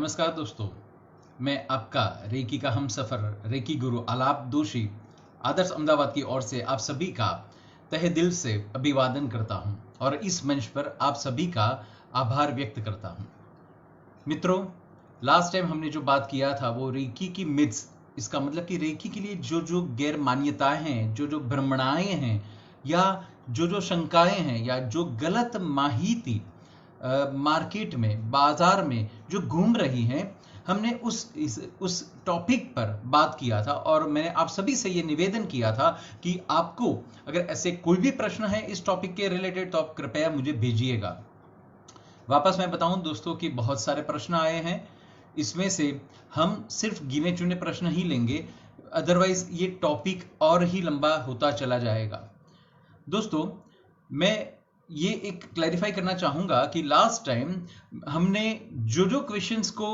नमस्कार दोस्तों, मैं आपका रेकी का हमसफर रेकी गुरु आलाप दोषी आदर्श अहमदाबाद की ओर से आप सभी का तहे दिल से अभिवादन करता हूं और इस मंच पर आप सभी का आभार व्यक्त करता हूं। मित्रों, लास्ट टाइम हमने जो बात किया था वो रेकी की मिथ्स, इसका मतलब कि रेकी के लिए जो जो गैर मान्यताएं हैं, जो जो भ्रमणाएं हैं या जो जो शंकाएं हैं या जो गलत माहिती मार्केट में, बाजार में जो घूम रही हैं, हमने उस टॉपिक पर बात किया था और मैंने आप सभी से ये निवेदन किया था कि आपको अगर ऐसे कोई भी प्रश्न है इस टॉपिक के रिलेटेड तो आप कृपया मुझे भेजिएगा। वापस मैं बताऊं दोस्तों कि बहुत सारे प्रश्न आए हैं, इसमें से हम सिर्फ गिने चुने प्रश्न ही लेंगे, अदरवाइज ये टॉपिक और ही लंबा होता चला जाएगा। दोस्तों, मैं ये एक क्लैरिफाई करना चाहूंगा कि लास्ट टाइम हमने जो जो क्वेश्चंस को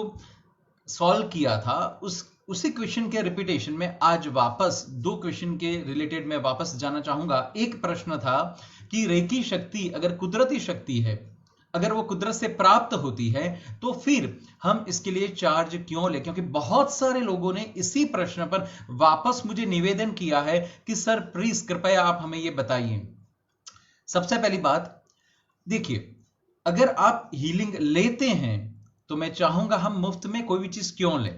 सॉल्व किया था उसी क्वेश्चन के रिपीटेशन में आज वापस दो क्वेश्चन के रिलेटेड मैं वापस जाना चाहूंगा। एक प्रश्न था कि रेकी शक्ति अगर कुदरती शक्ति है, अगर वो कुदरत से प्राप्त होती है तो फिर हम इसके लिए चार्ज क्यों ले, क्योंकि बहुत सारे लोगों ने इसी प्रश्न पर वापस मुझे निवेदन किया है कि सर प्लीज कृपया आप हमें ये बताइए। सबसे पहली बात देखिए, अगर आप हीलिंग लेते हैं तो मैं चाहूंगा हम मुफ्त में कोई भी चीज क्यों लें।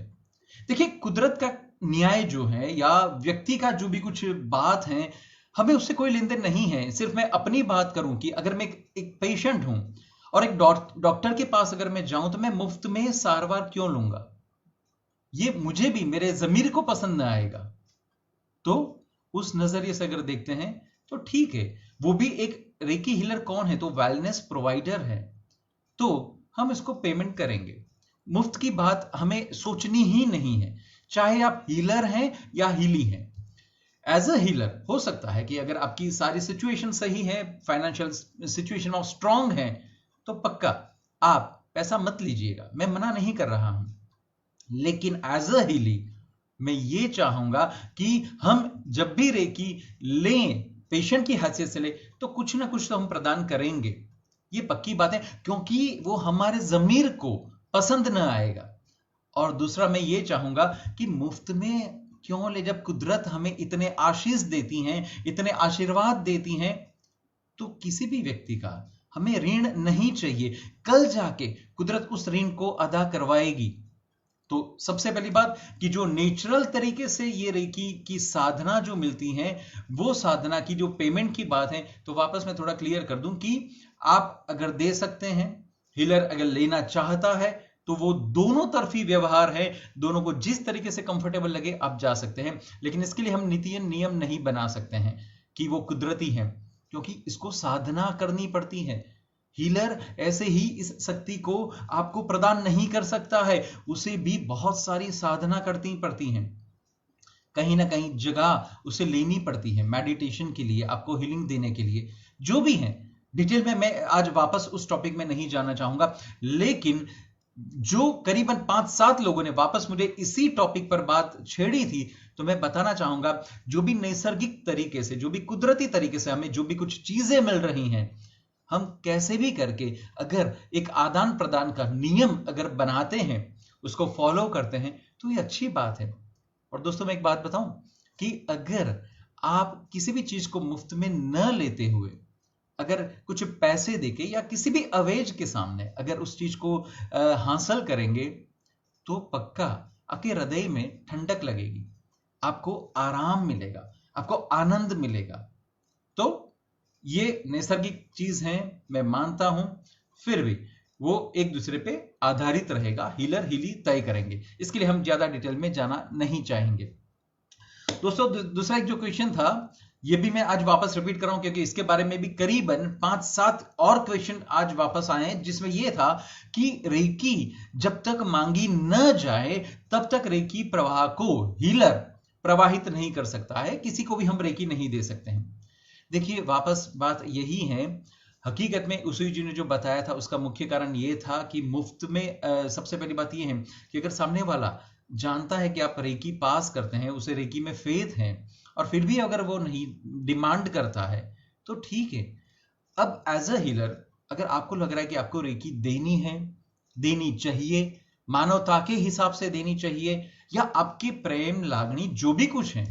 देखिए, कुदरत का न्याय जो है या व्यक्ति का जो भी कुछ बात है, हमें उससे कोई लेन देन नहीं है। सिर्फ मैं अपनी बात करूं कि अगर मैं एक पेशेंट हूं और एक डॉक्टर के पास अगर मैं जाऊं तो मैं मुफ्त में सारवार क्यों लूंगा, ये मुझे भी मेरे जमीर को पसंद ना आएगा। तो उस नजरिए से अगर देखते हैं तो ठीक है, वो भी एक रेकी हीलर कौन है, तो वेलनेस प्रोवाइडर है, तो हम इसको पेमेंट करेंगे। मुफ्त की बात हमें सोचनी ही नहीं है, चाहे आप हीलर हैं या हीली हैं। एज अ हीलर हो सकता है कि अगर आपकी सारी सिचुएशन सही है, फाइनेंशियल सिचुएशन ऑफ स्ट्रांग है, तो पक्का आप पैसा मत लीजिएगा, मैं मना नहीं कर रहा हूं। लेकिन एज अ हीली मैं ये चाहूंगा कि हम जब भी रेकी लें, पेशेंट की हैसियत से ले, तो कुछ ना कुछ तो हम प्रदान करेंगे, ये पक्की बात है, क्योंकि वो हमारे जमीर को पसंद ना आएगा। और दूसरा मैं ये चाहूंगा कि मुफ्त में क्यों ले, जब कुदरत हमें इतने आशीष देती हैं, इतने आशीर्वाद देती हैं, तो किसी भी व्यक्ति का हमें ऋण नहीं चाहिए, कल जाके कुदरत उस ऋण को अदा करवाएगी। तो सबसे पहली बात कि जो नेचुरल तरीके से ये रेकी की साधना जो मिलती है, वो साधना की जो पेमेंट की बात है, तो वापस मैं थोड़ा क्लियर कर दूं कि आप अगर दे सकते हैं, हीलर अगर लेना चाहता है, तो वो दोनों तरफी व्यवहार है, दोनों को जिस तरीके से कंफर्टेबल लगे आप जा सकते हैं। लेकिन इसके लिए हम नीति नियम नहीं बना सकते हैं कि वो कुदरती है, क्योंकि इसको साधना करनी पड़ती है। हीलर ऐसे ही इस शक्ति को आपको प्रदान नहीं कर सकता है, उसे भी बहुत सारी साधना करनी पड़ती हैं, कहीं ना कहीं जगह उसे लेनी पड़ती है मेडिटेशन के लिए, आपको हीलिंग देने के लिए। जो भी है डिटेल में मैं आज वापस उस टॉपिक में नहीं जाना चाहूंगा, लेकिन जो करीबन 5-7 लोगों ने वापस मुझे इसी टॉपिक पर बात छेड़ी थी, तो मैं बताना चाहूंगा जो भी नैसर्गिक तरीके से, जो भी कुदरती तरीके से हमें जो भी कुछ चीजें मिल रही हैं, हम कैसे भी करके अगर एक आदान प्रदान का नियम अगर बनाते हैं, उसको फॉलो करते हैं, तो ये अच्छी बात है। और दोस्तों, मैं एक बात बताऊं कि अगर आप किसी भी चीज को मुफ्त में न लेते हुए, अगर कुछ पैसे देके या किसी भी अवेज के सामने अगर उस चीज को हासिल करेंगे, तो पक्का आपके हृदय में ठंडक लगेगी, आपको आराम मिलेगा, आपको आनंद मिलेगा। तो ये नैसर्गिक चीज है, मैं मानता हूं, फिर भी वो एक दूसरे पे आधारित रहेगा, हीलर हीली तय करेंगे, इसके लिए हम ज्यादा डिटेल में जाना नहीं चाहेंगे। दोस्तों, दूसरा एक जो क्वेश्चन था, ये भी मैं आज वापस रिपीट कर रहा हूं, क्योंकि इसके बारे में भी करीबन 5-7 और क्वेश्चन आज वापस आए हैं, जिसमें यह था कि रेकी जब तक मांगी न जाए तब तक रेकी प्रवाह को हीलर प्रवाहित नहीं कर सकता है, किसी को भी हम रेकी नहीं दे सकते हैं। देखिए, वापस बात यही है, हकीकत में उसी जी ने जो बताया था उसका मुख्य कारण यह था कि मुफ्त में सबसे पहली बात यह है कि अगर सामने वाला जानता है कि आप रेकी पास करते हैं, उसे रेकी में फेथ है, और फिर भी अगर वो नहीं डिमांड करता है, तो ठीक है। अब एज अ हीलर अगर आपको लग रहा है कि आपको रेकी देनी है, देनी चाहिए, मानवता के हिसाब से देनी चाहिए, या आपकी प्रेम लागनी जो भी कुछ है।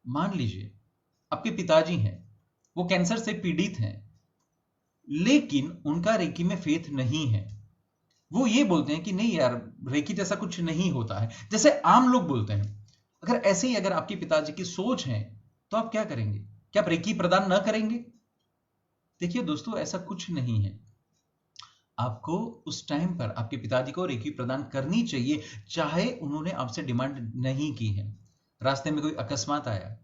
मान लीजिए आपके पिताजी हैं, वो कैंसर से पीड़ित हैं, लेकिन उनका रेकी में फेथ नहीं है। वो ये बोलते हैं कि नहीं यार, रेकी जैसा कुछ नहीं होता है, जैसे आम लोग बोलते हैं। अगर ऐसे ही अगर आपके पिताजी की सोच है तो आप क्या करेंगे? क्या आप रेकी प्रदान न करेंगे? देखिए दोस्तों, ऐसा कुछ नहीं है। आपको उस टाइम पर आपके पिताजी को रेकी प्रदान करनी चाहिए, चाहे उन्होंने आपसे डिमांड नहीं की है। रास्ते में कोई अकस्मात आया,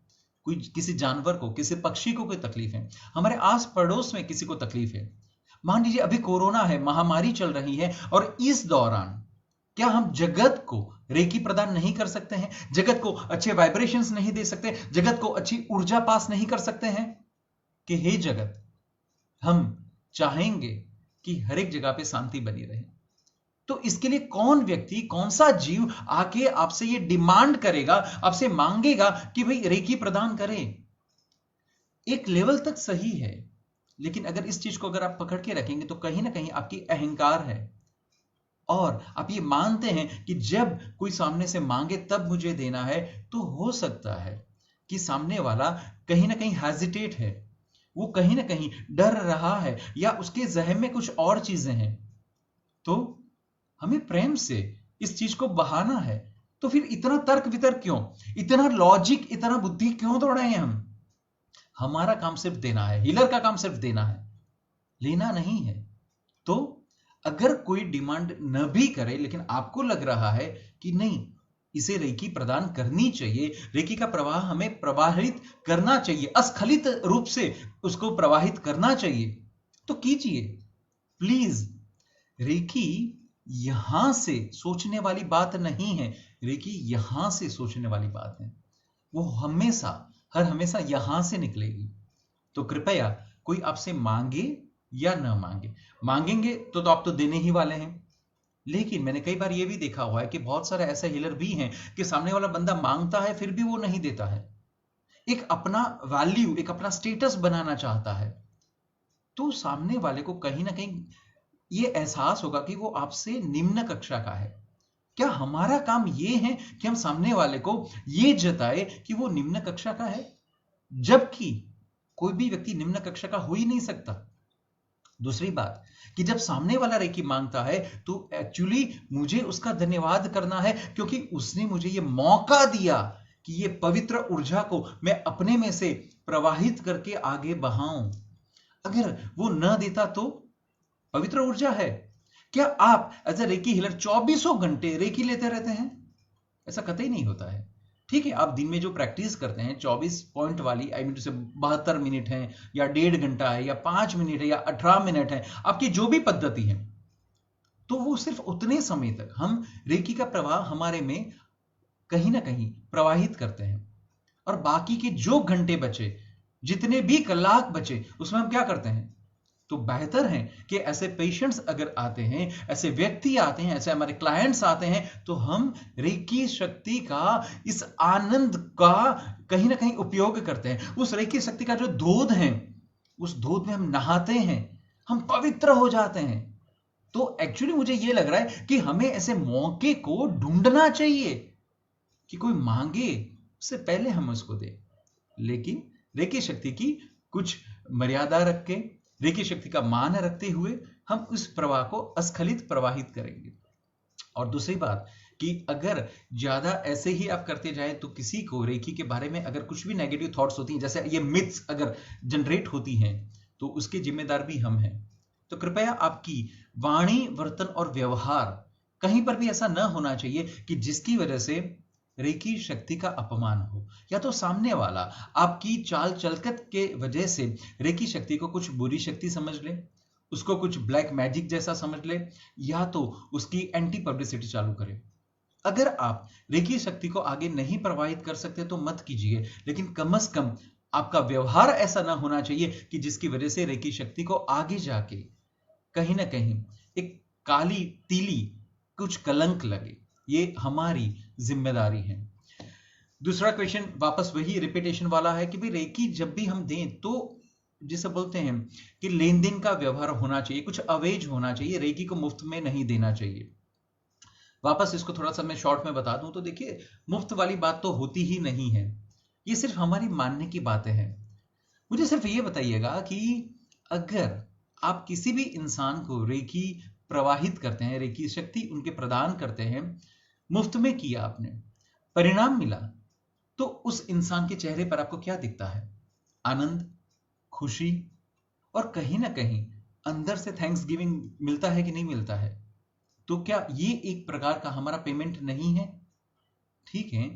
कोई किसी जानवर को, किसी पक्षी को कोई तकलीफ है, हमारे आस पड़ोस में किसी को तकलीफ है, मान लीजिए अभी कोरोना है, महामारी चल रही है, और इस दौरान क्या हम जगत को रेकी प्रदान नहीं कर सकते हैं? जगत को अच्छे वाइब्रेशंस नहीं दे सकते? जगत को अच्छी ऊर्जा पास नहीं कर सकते हैं कि हे जगत, हम चाहेंगे कि हर एक जगह पे शांति बनी रहे? तो इसके लिए कौन व्यक्ति, कौन सा जीव आके आपसे ये डिमांड करेगा, आपसे मांगेगा कि भाई रेकी प्रदान करें? एक लेवल तक सही है, लेकिन अगर इस चीज को अगर आप पकड़ के रखेंगे तो कहीं ना कहीं आपकी अहंकार है, और आप ये मानते हैं कि जब कोई सामने से मांगे तब मुझे देना है, तो हो सकता है कि सामने वाला कहीं ना कहीं हेजिटेट है, वो कहीं ना कहीं डर रहा है, या उसके जहन में कुछ और चीजें हैं। तो हमें प्रेम से इस चीज को बहाना है। तो फिर इतना तर्क वितर्क क्यों, इतना लॉजिक, इतना बुद्धि क्यों दौड़ाए हम? हमारा काम सिर्फ देना है, हीलर का काम सिर्फ देना है, लेना नहीं है। तो अगर कोई डिमांड न भी करे, लेकिन आपको लग रहा है कि नहीं, इसे रेकी प्रदान करनी चाहिए, रेकी का प्रवाह हमें प्रवाहित करना चाहिए, अस्खलित रूप से उसको प्रवाहित करना चाहिए, तो कीजिए प्लीज। रेकी यहां से सोचने वाली बात नहीं है, रेकी यहां से सोचने वाली बात है। वो हमेशा, हर हमेशा यहां से निकलेगी। तो कृपया कोई आपसे मांगे या न मांगे, मांगेंगे तो आप तो देने ही वाले हैं, लेकिन मैंने कई बार यह भी देखा हुआ है कि बहुत सारे ऐसे हीलर भी हैं कि सामने वाला बंदा मांगता है फिर भी वो नहीं देता है, एक अपना वैल्यू, एक अपना स्टेटस बनाना चाहता है। तो सामने वाले को कहीं ना कहीं ये एहसास होगा कि वो आपसे निम्न कक्षा का है। क्या हमारा काम ये है कि हम सामने वाले को ये जताए कि वो निम्न कक्षा का है, जबकि कोई भी व्यक्ति निम्न कक्षा का हो ही नहीं सकता। दूसरी बात कि जब सामने वाला रेकी मांगता है तो एक्चुअली मुझे उसका धन्यवाद करना है, क्योंकि उसने मुझे ये मौका दिया कि ये पवित्र ऊर्जा को मैं अपने में से प्रवाहित करके आगे बढ़ाऊं। अगर वो न देता तो पवित्र ऊर्जा है। क्या आप एज ए रेकी हीलर 24 घंटे रेकी लेते रहते हैं? ऐसा कतई नहीं होता है। ठीक है, आप दिन में जो प्रैक्टिस करते हैं 24 पॉइंट वाली, आई मीन से 72 मिनट है, या 1.5 घंटा है, या 5 मिनट है, या 18 मिनट है, आपकी जो भी पद्धति है, तो वो सिर्फ उतने समय तक हम रेकी का प्रवाह हमारे में कहीं ना कहीं प्रवाहित करते हैं, और बाकी के जो घंटे बचे, जितने भी कलाक बचे, उसमें हम क्या करते हैं? तो बेहतर है कि ऐसे पेशेंट्स अगर आते हैं, ऐसे व्यक्ति आते हैं, ऐसे हमारे क्लाइंट्स आते हैं, तो हम रेकी शक्ति का, इस आनंद का कहीं ना कहीं उपयोग करते हैं। उस रेकी शक्ति का जो धोध है, उस धोध में हम नहाते हैं, हम पवित्र हो जाते हैं। तो एक्चुअली मुझे यह लग रहा है कि हमें ऐसे मौके को ढूंढना चाहिए कि कोई मांगे उससे पहले हम उसको दें, लेकिन रेकी शक्ति की कुछ मर्यादा रख के, रेकी शक्ति का मान रखते हुए हम उस प्रवाह को अस्खलित प्रवाहित करेंगे। और दूसरी बात कि अगर ज्यादा ऐसे ही आप करते जाए तो किसी को रेकी के बारे में अगर कुछ भी नेगेटिव थॉट्स होती हैं, जैसे ये मिथ्स अगर जनरेट होती हैं, तो उसके जिम्मेदार भी हम हैं। तो कृपया आपकी वाणी, वर्तन और व्यवहार कहीं पर भी ऐसा न होना चाहिए कि जिसकी वजह से रेकी शक्ति का अपमान हो, या तो सामने वाला आपकी चाल चलकत के वजह से रेकी शक्ति को कुछ बुरी शक्ति समझ ले, उसको कुछ ब्लैक मैजिक जैसा समझ ले, या तो उसकी एंटी पब्लिसिटी चालू करे। अगर आप रेकी शक्ति को आगे नहीं प्रवाहित कर सकते तो मत कीजिए, लेकिन कम से कम आपका व्यवहार ऐसा ना होना चाहिए कि जिसकी वजह से रेकी शक्ति को आगे जाके कहीं ना कहीं एक काली तीली, कुछ कलंक लगे। ये हमारी जिम्मेदारी है। दूसरा क्वेश्चन वापस वही रिपीटेशन वाला है कि भाई रेकी जब भी हम दें तो जिसे बोलते हैं कि लेन देन का व्यवहार होना चाहिए, कुछ अवेज होना चाहिए, रेकी को मुफ्त में नहीं देना चाहिए। वापस इसको थोड़ा सा मैं शॉर्ट में बता दूं तो देखिए, मुफ्त वाली बात तो होती ही नहीं है, ये सिर्फ हमारी मानने की बातें हैं। मुझे सिर्फ ये बताइएगा कि अगर आप किसी भी इंसान को रेकी प्रवाहित करते हैं, रेकी शक्ति उनके प्रदान करते हैं, मुफ्त में किया आपने, परिणाम मिला, तो उस इंसान के चेहरे पर आपको क्या दिखता है? आनंद, खुशी, और कहीं ना कहीं अंदर से थैंक्स गिविंग मिलता है कि नहीं मिलता है? तो क्या ये एक प्रकार का हमारा पेमेंट नहीं है? ठीक है,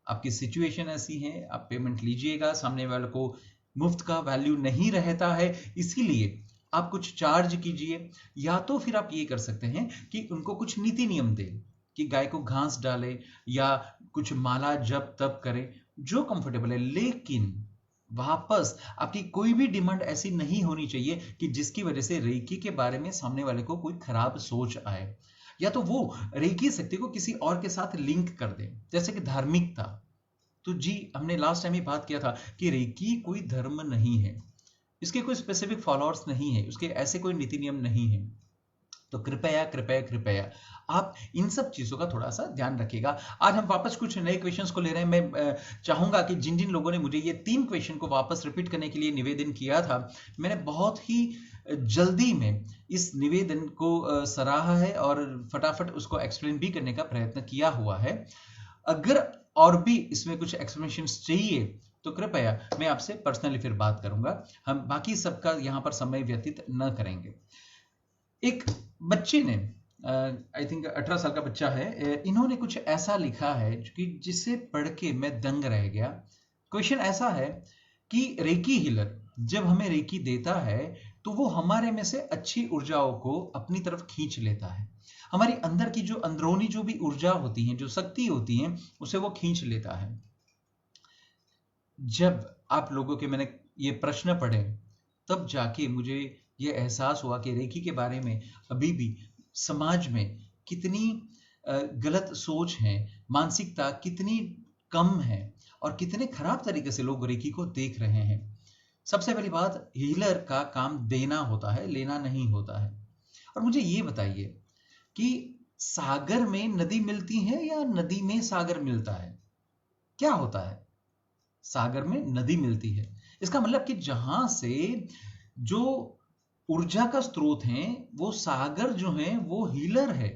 आपकी सिचुएशन ऐसी है, आप पेमेंट लीजिएगा, सामने वाले को मुफ्त का वैल्यू नहीं रहता है, इसीलिए आप कुछ चार्ज कीजिए। या तो फिर आप ये कर सकते हैं कि उनको कुछ नीति नियम दें कि गाय को घास डाले या कुछ माला जप तप करे, जो कंफर्टेबल है। लेकिन वापस आपकी कोई भी डिमांड ऐसी नहीं होनी चाहिए कि जिसकी वजह से रेकी के बारे में सामने वाले को कोई खराब सोच आए, या तो वो रेकी शक्ति को किसी और के साथ लिंक कर दे, जैसे कि धार्मिकता। तो जी, हमने लास्ट टाइम ही बात किया था कि रेकी कोई धर्म नहीं है, इसके कोई स्पेसिफिक फॉलोअर्स नहीं है, उसके ऐसे कोई नीति नियम नहीं है। तो कृपया कृपया कृपया आप इन सब चीजों का थोड़ा सा ध्यान रखिएगा। आज हम वापस कुछ नए क्वेश्चंस को ले रहे हैं। मैं चाहूंगा कि जिन जिन लोगों ने मुझे ये 3 क्वेश्चन को वापस रिपीट करने के लिए निवेदन किया था, मैंने बहुत ही जल्दी में इस निवेदन को सराहा है और फटाफट उसको एक्सप्लेन भी करने का प्रयत्न किया हुआ है। अगर और भी इसमें कुछ एक्सप्लेनेशन चाहिए तो कृपया मैं आपसे पर्सनली फिर बात करूंगा, हम बाकी सबका यहां पर समय व्यतीत न करेंगे। एक बच्चे ने, आई थिंक 18 साल का बच्चा है, इन्होंने कुछ ऐसा लिखा है कि जिसे पढ़ के मैं दंग रह गया। क्वेश्चन ऐसा है कि रेकी हीलर जब हमें रेकी देता है तो वो हमारे में से अच्छी ऊर्जाओं को अपनी तरफ खींच लेता है, हमारी अंदर की जो अंदरूनी जो भी ऊर्जा होती है, जो शक्ति होती है, उसे वो खींच लेता है। जब आप लोगों के मैंने ये प्रश्न पढ़े तब जाके मुझे ये एहसास हुआ कि रेकी के बारे में अभी भी समाज में कितनी गलत सोच है, मानसिकता कितनी कम है और कितने खराब तरीके से लोग रेकी को देख रहे हैं। सबसे पहली बात, हीलर का काम देना होता है, लेना नहीं होता है। और मुझे ये बताइए कि सागर में नदी मिलती है या नदी में सागर मिलता है? क्या होता है? सागर में नदी मिलती है। इसका मतलब कि जहां से जो ऊर्जा का स्रोत है, वो सागर जो है वो हीलर है।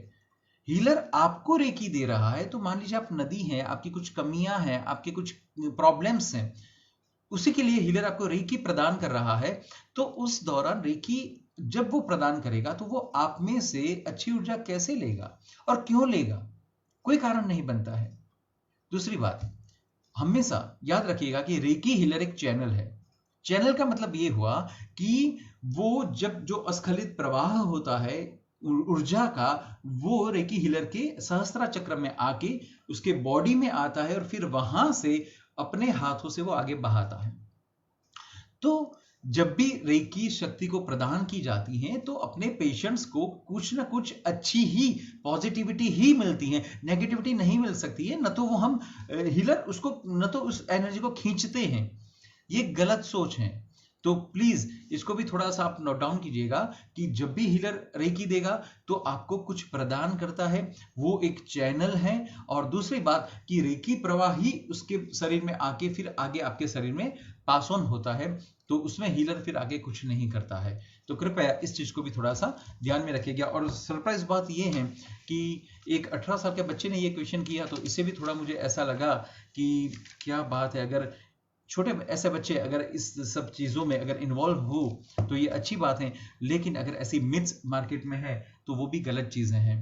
हीलर आपको रेकी दे रहा है, तो मान लीजिए आप नदी हैं, आपकी कुछ कमियां हैं, आपके कुछ प्रॉब्लम्स हैं, उसी के लिए हीलर आपको रेकी प्रदान कर रहा है। तो उस दौरान रेकी जब वो प्रदान करेगा तो वो आप में से अच्छी ऊर्जा कैसे लेगा और क्यों लेगा? कोई कारण नहीं बनता है। दूसरी बात, हमेशा याद रखिएगा कि रेकी हीलर एक चैनल है। चैनल का मतलब ये हुआ कि वो जब जो अस्खलित प्रवाह होता है ऊर्जा का, वो रेकी हीलर के सहस्त्रा चक्र में आके उसके बॉडी में आता है और फिर वहां से अपने हाथों से वो आगे बहाता है। तो जब भी रेकी शक्ति को प्रदान की जाती है तो अपने पेशेंट्स को कुछ ना कुछ अच्छी ही पॉजिटिविटी ही मिलती है, नेगेटिविटी नहीं मिल सकती है। न तो वो हम हीलर उसको, न तो उस एनर्जी को खींचते हैं, ये गलत सोच है। तो प्लीज इसको भी थोड़ा सा आप नोट डाउन कीजिएगा कि जब भी हीलर रेकी देगा तो आपको कुछ प्रदान करता है, वो एक चैनल है। और दूसरी बात कि रेकी प्रवाह ही उसके शरीर में आके फिर आगे आपके शरीर में पास ऑन होता है, तो उसमें हीलर फिर आगे कुछ नहीं करता है। तो कृपया इस चीज को भी थोड़ा सा ध्यान में रखिएगा। और सरप्राइज बात ये है कि एक 18 साल के बच्चे ने ये क्वेश्चन किया, तो इससे भी थोड़ा मुझे ऐसा लगा कि क्या बात है, अगर छोटे ऐसे बच्चे अगर इस सब चीजों में अगर इन्वॉल्व हो तो ये अच्छी बात है, लेकिन अगर ऐसी मिथ्स मार्केट में है तो वो भी गलत चीजें हैं।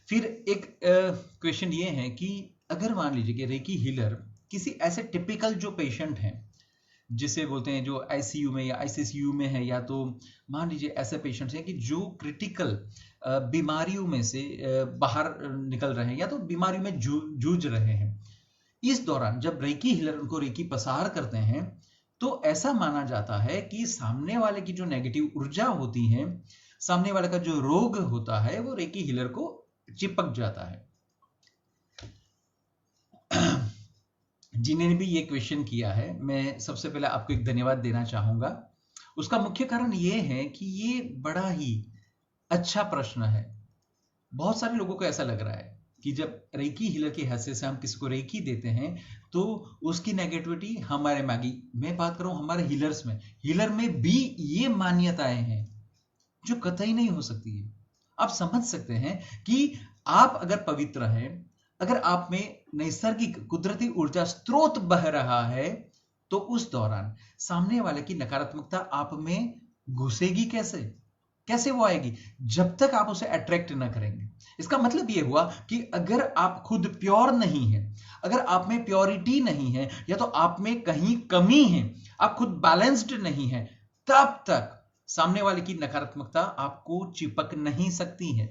फिर एक क्वेश्चन ये है कि अगर मान लीजिए कि रेकी हीलर किसी ऐसे टिपिकल जो पेशेंट हैं, जिसे बोलते हैं जो आईसीयू में या आईसीसीयू में है, या तो मान लीजिए ऐसे पेशेंट्स हैं कि जो क्रिटिकल बीमारियों में से बाहर निकल रहे हैं या तो बीमारियों में जूझ रहे हैं, इस दौरान जब रेकी हीलर उनको रेकी पसार करते हैं तो ऐसा माना जाता है कि सामने वाले की जो नेगेटिव ऊर्जा होती है, सामने वाले का जो रोग होता है, वो रेकी हीलर को चिपक जाता है। जिन्होंने भी ये क्वेश्चन किया है, मैं सबसे पहले आपको एक धन्यवाद देना चाहूंगा। उसका मुख्य कारण ये है कि ये बड़ा ही अच्छा प्रश्न है। बहुत सारे लोगों को ऐसा लग रहा है कि जब रेकी हीलर की हैसियत से हम किसी को रेकी देते हैं तो उसकी नेगेटिविटी हमारे मैं बात करूं हमारे हीलर में भी ये मान्यताएं हैं जो कतई नहीं हो सकती है। आप समझ सकते हैं कि आप अगर पवित्र हैं, अगर आप में नैसर्गिक कुदरती ऊर्जा स्रोत बह रहा है, तो उस दौरान सामने वाले की नकारात्मकता आप में घुसेगी कैसे वो आएगी? जब तक आप उसे अट्रैक्ट ना करेंगे। इसका मतलब यह हुआ कि अगर आप खुद प्योर नहीं है, अगर आप में प्योरिटी नहीं है, या तो आप में कहीं कमी है, आप खुद बैलेंस्ड नहीं है, तब तक सामने वाले की नकारात्मकता आपको चिपक नहीं सकती है।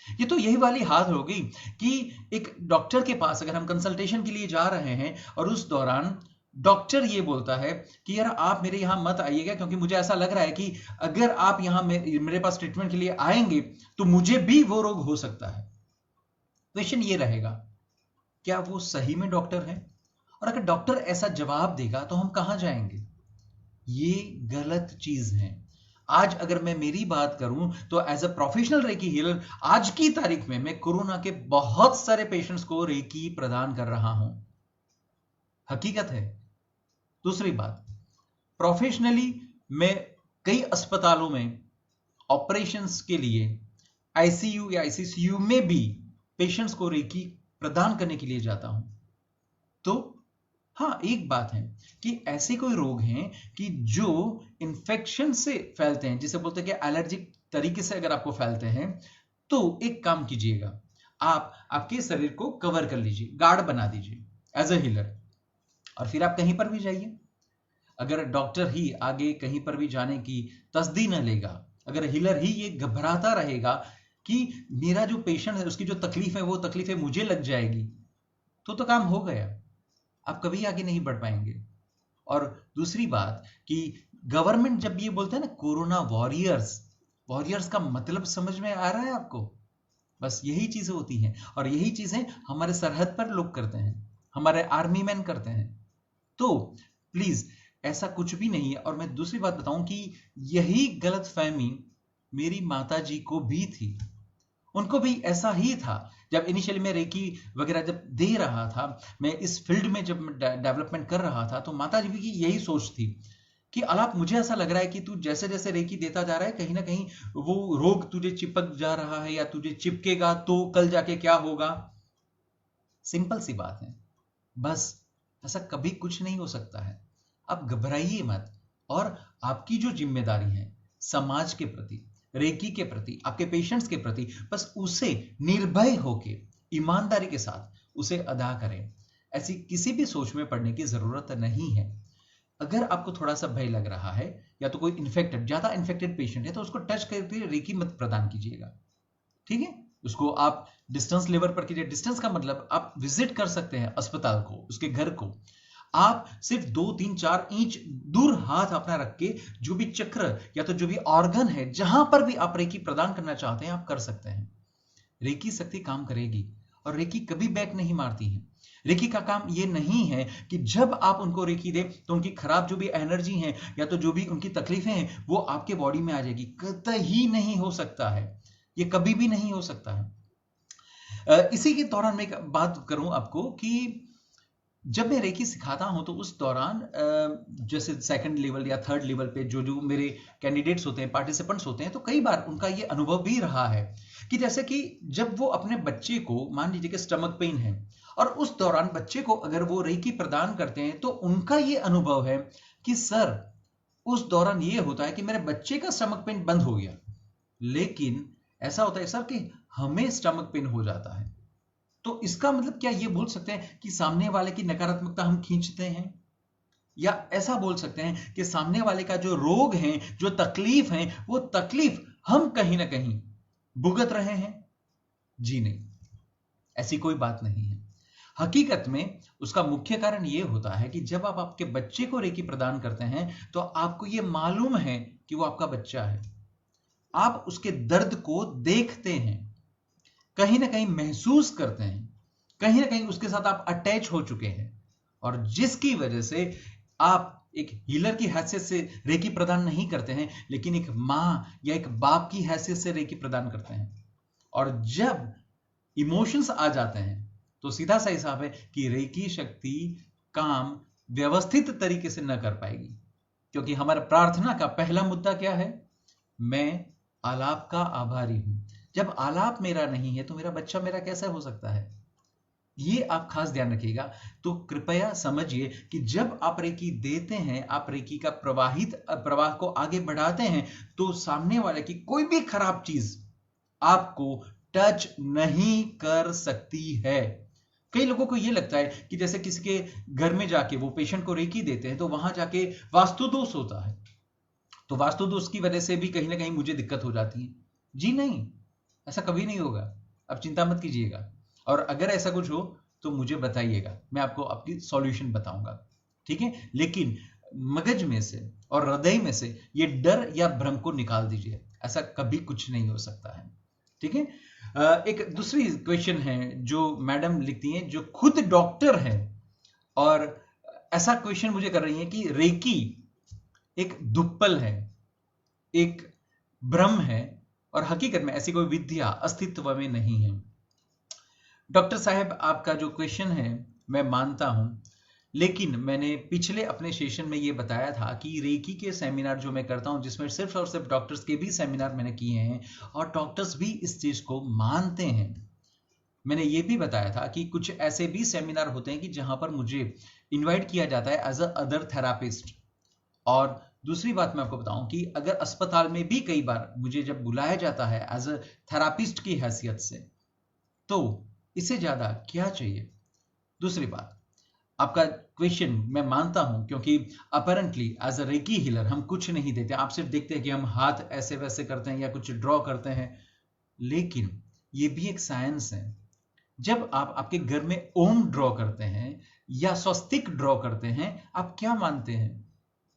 ये तो यही वाली हालत हो गई कि एक डॉक्टर के पास अगर हम कंसल्टेशन के लिए जा रहे हैं और उस दौरान डॉक्टर ये बोलता है कि यार आप मेरे यहां मत आइएगा, क्योंकि मुझे ऐसा लग रहा है कि अगर आप यहां मेरे पास ट्रीटमेंट के लिए आएंगे तो मुझे भी वो रोग हो सकता है। क्वेश्चन ये रहेगा, क्या वो सही में डॉक्टर है? और अगर डॉक्टर ऐसा जवाब देगा तो हम कहां जाएंगे? ये गलत चीज है। आज अगर मैं मेरी बात करूं तो as a professional reiki healer आज की तारीख में मैं कोरोना के बहुत सारे पेशेंट्स को रेकी प्रदान कर रहा हूं। हकीकत है। दूसरी बात, प्रोफेशनली मैं कई अस्पतालों में ऑपरेशंस के लिए आईसीयू या आईसीसीयू में भी पेशेंट्स को रेकी प्रदान करने के लिए जाता हूं। तो हाँ, एक बात है कि ऐसे कोई रोग हैं कि जो इन्फेक्शन से फैलते हैं, जिसे बोलते हैं कि एलर्जिक तरीके से अगर आपको फैलते हैं, तो एक काम कीजिएगा, आप आपके शरीर को कवर कर लीजिए, गार्ड बना दीजिए एज अ हीलर, और फिर आप कहीं पर भी जाइए। अगर डॉक्टर ही आगे कहीं पर भी जाने की तसदी न लेगा, अगर हीलर ही ये घबराता रहेगा कि मेरा जो पेशेंट है उसकी जो तकलीफ है वो तकलीफें मुझे लग जाएगी, तो काम हो गया, आप कभी आगे नहीं बढ़ पाएंगे। और दूसरी बात कि गवर्नमेंट जब ये बोलते हैं ना कोरोना वॉरियर्स का मतलब समझ में आ रहा है आपको? बस यही चीजें होती हैं, और यही चीजें हमारे सरहद पर लोग करते हैं, हमारे आर्मी मैन करते हैं। तो प्लीज ऐसा कुछ भी नहीं है। और मैं दूसरी बात बताऊं कि यही गलतफहमी मेरी माताजी को भी थी, उनको भी ऐसा ही था। जब इनिशियली मैं रेकी वगैरह जब दे रहा था, मैं इस फील्ड में जब डेवलपमेंट कर रहा था, तो माता जी की यही सोच थी कि अलाप मुझे ऐसा लग रहा है कि तू जैसे जैसे रेकी देता जा रहा है, कहीं ना कहीं वो रोग तुझे चिपक जा रहा है, या तुझे चिपकेगा तो कल जाके क्या होगा। सिंपल सी बात है, बस ऐसा कभी कुछ नहीं हो सकता है। आप घबराइए मत, और आपकी जो जिम्मेदारी है समाज के प्रति, रेकी के प्रति, आपके पेशेंट्स के प्रति, बस उसे निर्भय होके ईमानदारी के साथ उसे अदा करें। ऐसी किसी भी सोच में पड़ने की जरूरत नहीं है। अगर आपको थोड़ा सा भय लग रहा है, या तो कोई ज्यादा इन्फेक्टेड पेशेंट है, तो उसको टच करके रेकी मत प्रदान कीजिएगा, ठीक है? उसको आप डिस्टेंस लेवल पर कीजिए। डिस्टेंस का मतलब आप विजिट कर सकते हैं अस्पताल को, उसके घर को, आप सिर्फ 2-3-4 इंच दूर हाथ अपना रख के जो भी चक्र या तो जो भी ऑर्गन है जहां पर भी आप रेकी प्रदान करना चाहते हैं आप कर सकते हैं। रेकी शक्ति काम करेगी, और रेकी कभी बैक नहीं मारती है। रेकी का काम ये नहीं है कि जब आप उनको रेकी दें तो उनकी खराब जो भी एनर्जी है या तो जो भी उनकी तकलीफें हैं वो आपके बॉडी में आ जाएगी। कतई नहीं हो सकता है, ये कभी भी नहीं हो सकता है। इसी के दौरान मैं एक बात करूं आपको कि जब मैं रेकी सिखाता हूं तो उस दौरान जैसे सेकंड लेवल या थर्ड लेवल पे जो जो मेरे कैंडिडेट्स होते हैं, पार्टिसिपेंट्स होते हैं, तो कई बार उनका ये अनुभव भी रहा है कि जैसे कि जब वो अपने बच्चे को, मान लीजिए कि स्टमक पेन है, और उस दौरान बच्चे को अगर वो रेकी प्रदान करते हैं, तो उनका ये अनुभव है कि सर उस दौरान ये होता है कि मेरे बच्चे का स्टमक पेन बंद हो गया, लेकिन ऐसा होता है सर कि हमें स्टमक पेन हो जाता है। तो इसका मतलब क्या ये बोल सकते हैं कि सामने वाले की नकारात्मकता हम खींचते हैं, या ऐसा बोल सकते हैं कि सामने वाले का जो रोग है, जो तकलीफ है, वो तकलीफ हम कहीं ना कहीं भुगत रहे हैं? जी नहीं, ऐसी कोई बात नहीं है। हकीकत में उसका मुख्य कारण यह होता है कि जब आप आपके बच्चे को रेकी प्रदान करते हैं तो आपको यह मालूम है कि वो आपका बच्चा है, आप उसके दर्द को देखते हैं, कहीं ना कहीं महसूस करते हैं, कहीं ना कहीं उसके साथ आप अटैच हो चुके हैं, और जिसकी वजह से आप एक हीलर की हैसियत से रेकी प्रदान नहीं करते हैं, लेकिन एक मां या एक बाप की हैसियत से रेकी प्रदान करते हैं। और जब इमोशंस आ जाते हैं तो सीधा सा हिसाब है कि रेकी शक्ति काम व्यवस्थित तरीके से न कर पाएगी, क्योंकि हमारा प्रार्थना का पहला मुद्दा क्या है? मैं आलाप का आभारी हूं। जब आलाप मेरा नहीं है तो मेरा बच्चा मेरा कैसे हो सकता है? ये आप खास ध्यान रखिएगा। तो कृपया समझिए कि जब आप रेकी देते हैं, आप रेकी का प्रवाह को आगे बढ़ाते हैं, तो सामने वाले की कोई भी खराब चीज आपको टच नहीं कर सकती है। कई लोगों को यह लगता है कि जैसे किसी के घर में जाके वो पेशेंट को रेकी देते हैं तो वहां जाके वास्तु दोष होता है, तो वास्तु दोष की वजह से भी कहीं ना कहीं मुझे दिक्कत हो जाती है। जी नहीं, ऐसा कभी नहीं होगा, आप चिंता मत कीजिएगा। और अगर ऐसा कुछ हो तो मुझे बताइएगा, मैं आपको आपकी सॉल्यूशन बताऊंगा, ठीक है? लेकिन मगज में से और हृदय में से ये डर या भ्रम को निकाल दीजिए, ऐसा कभी कुछ नहीं हो सकता है, ठीक है? एक दूसरी क्वेश्चन है जो मैडम लिखती हैं, जो खुद डॉक्टर है, और ऐसा क्वेश्चन मुझे कर रही है कि रेकी एक दुप्पल है, एक भ्रम है, और हकीकत में ऐसी कोई विद्या अस्तित्व में नहीं है। डॉक्टर साहब, आपका जो क्वेश्चन है मैं मानता हूं, लेकिन मैंने पिछले अपने सेशन में ये बताया था कि रेकी के सेमिनार जो मैं करता हूं, जिसमें सिर्फ और सिर्फ डॉक्टर्स के भी सेमिनार मैंने किए हैं, और डॉक्टर्स भी इस चीज को मानते हैं। मैंने ये भी बताया था कि कुछ ऐसे भी सेमिनार होते हैं कि जहां पर मुझे इनवाइट किया जाता है एज अ अदर थेरापिस्ट। और दूसरी बात मैं आपको बताऊं कि अगर अस्पताल में भी कई बार मुझे जब बुलाया जाता है एज अ थेरापिस्ट की हैसियत से, तो इससे ज्यादा क्या चाहिए? दूसरी बात, आपका क्वेश्चन मैं मानता हूं, क्योंकि apparently as a reiki healer हम कुछ नहीं देते, आप सिर्फ देखते हैं कि हम हाथ ऐसे वैसे करते हैं या कुछ ड्रॉ करते हैं, लेकिन ये भी एक साइंस है। जब आप आपके घर में ओम ड्रॉ करते हैं या स्वस्तिक ड्रॉ करते हैं, आप क्या मानते हैं?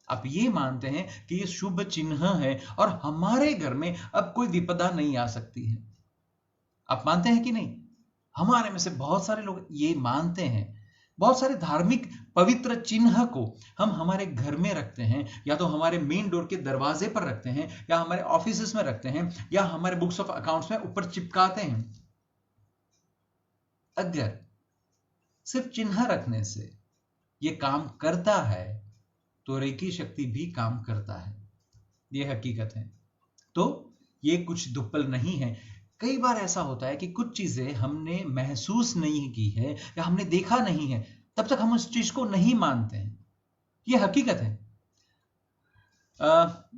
आप ये मानते हैं कि ये शुभ चिन्ह है और हमारे घर में अब कोई विपदा नहीं आ सकती है। आप मानते हैं कि नहीं? हमारे में से बहुत सारे लोग ये मानते हैं। बहुत सारे धार्मिक पवित्र चिन्ह को हम हमारे घर में रखते हैं, या तो हमारे मेन डोर के दरवाजे पर रखते हैं, या हमारे ऑफिस में रखते हैं, या हमारे बुक्स ऑफ अकाउंट्स में ऊपर चिपकाते हैं। अगर सिर्फ चिन्ह रखने से ये काम करता है तो रेकी शक्ति भी काम करता है, ये हकीकत है। तो ये कुछ दुप्पल नहीं है। कई बार ऐसा होता है कि कुछ चीजें हमने महसूस नहीं की है या हमने देखा नहीं है, तब तक हम उस चीज को नहीं मानते हैं, ये हकीकत है।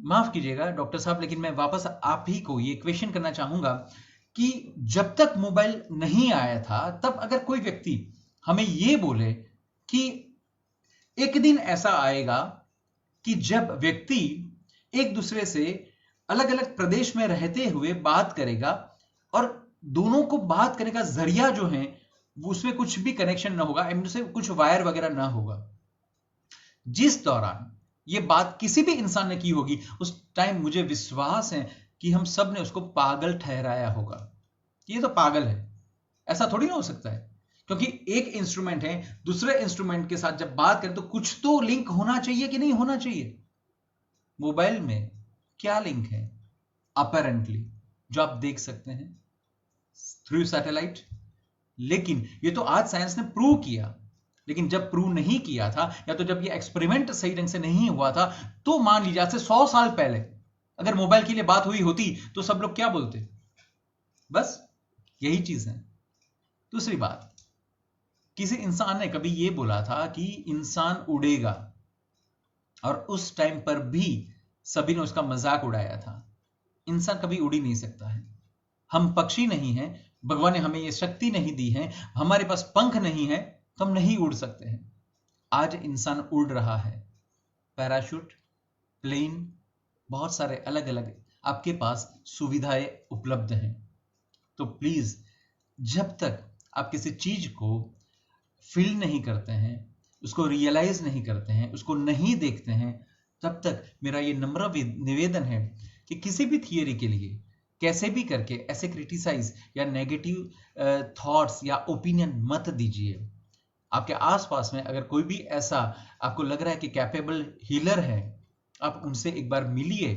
माफ कीजिएगा डॉक्टर साहब, लेकिन मैं वापस आप ही को ये क्वेश्चन करना चाहूंगा कि जब तक मोबाइल नहीं आया था, तब अगर कोई व्यक्ति हमें ये बोले कि एक दिन ऐसा आएगा कि जब व्यक्ति एक दूसरे से अलग अलग प्रदेश में रहते हुए बात करेगा और दोनों को बात करने का जरिया जो है उसमें कुछ भी कनेक्शन ना होगा, इनमें से कुछ वायर वगैरह ना होगा, जिस दौरान ये बात किसी भी इंसान ने की होगी, उस टाइम मुझे विश्वास है कि हम सब ने उसको पागल ठहराया होगा। ये तो पागल है, ऐसा थोड़ी ना हो सकता है, क्योंकि एक इंस्ट्रूमेंट है दूसरे इंस्ट्रूमेंट के साथ जब बात करें तो कुछ तो लिंक होना चाहिए कि नहीं होना चाहिए? मोबाइल में क्या लिंक है अपेरेंटली, जो आप देख सकते हैं थ्रू सैटेलाइट? लेकिन ये तो आज साइंस ने प्रूव किया, लेकिन जब प्रूव नहीं किया था, या तो जब ये एक्सपेरिमेंट सही ढंग से नहीं हुआ था, तो मान लीजिए आज से 100 साल पहले अगर मोबाइल के लिए बात हुई होती तो सब लोग क्या बोलते? बस यही चीज है। दूसरी बात, किसी इंसान ने कभी यह बोला था कि इंसान उड़ेगा, और उस टाइम पर भी सभी ने उसका मजाक उड़ाया था। इंसान कभी उड़ ही नहीं सकता है, हम पक्षी नहीं हैं, भगवान ने हमें यह शक्ति नहीं दी है, हमारे पास पंख नहीं है तो हम नहीं उड़ सकते हैं। आज इंसान उड़ रहा है, पैराशूट, प्लेन, बहुत सारे अलग अलग आपके पास सुविधाएं उपलब्ध हैं। तो प्लीज, जब तक आप किसी चीज को फील नहीं करते हैं, उसको रियलाइज नहीं करते हैं, उसको नहीं देखते हैं, तब तक मेरा ये नम्र निवेदन है कि किसी भी थियरी के लिए कैसे भी करके ऐसे क्रिटिसाइज या नेगेटिव थॉट्स या ओपिनियन मत दीजिए। आपके आसपास में अगर कोई भी ऐसा आपको लग रहा है कि कैपेबल हीलर है, आप उनसे एक बार मिलिए,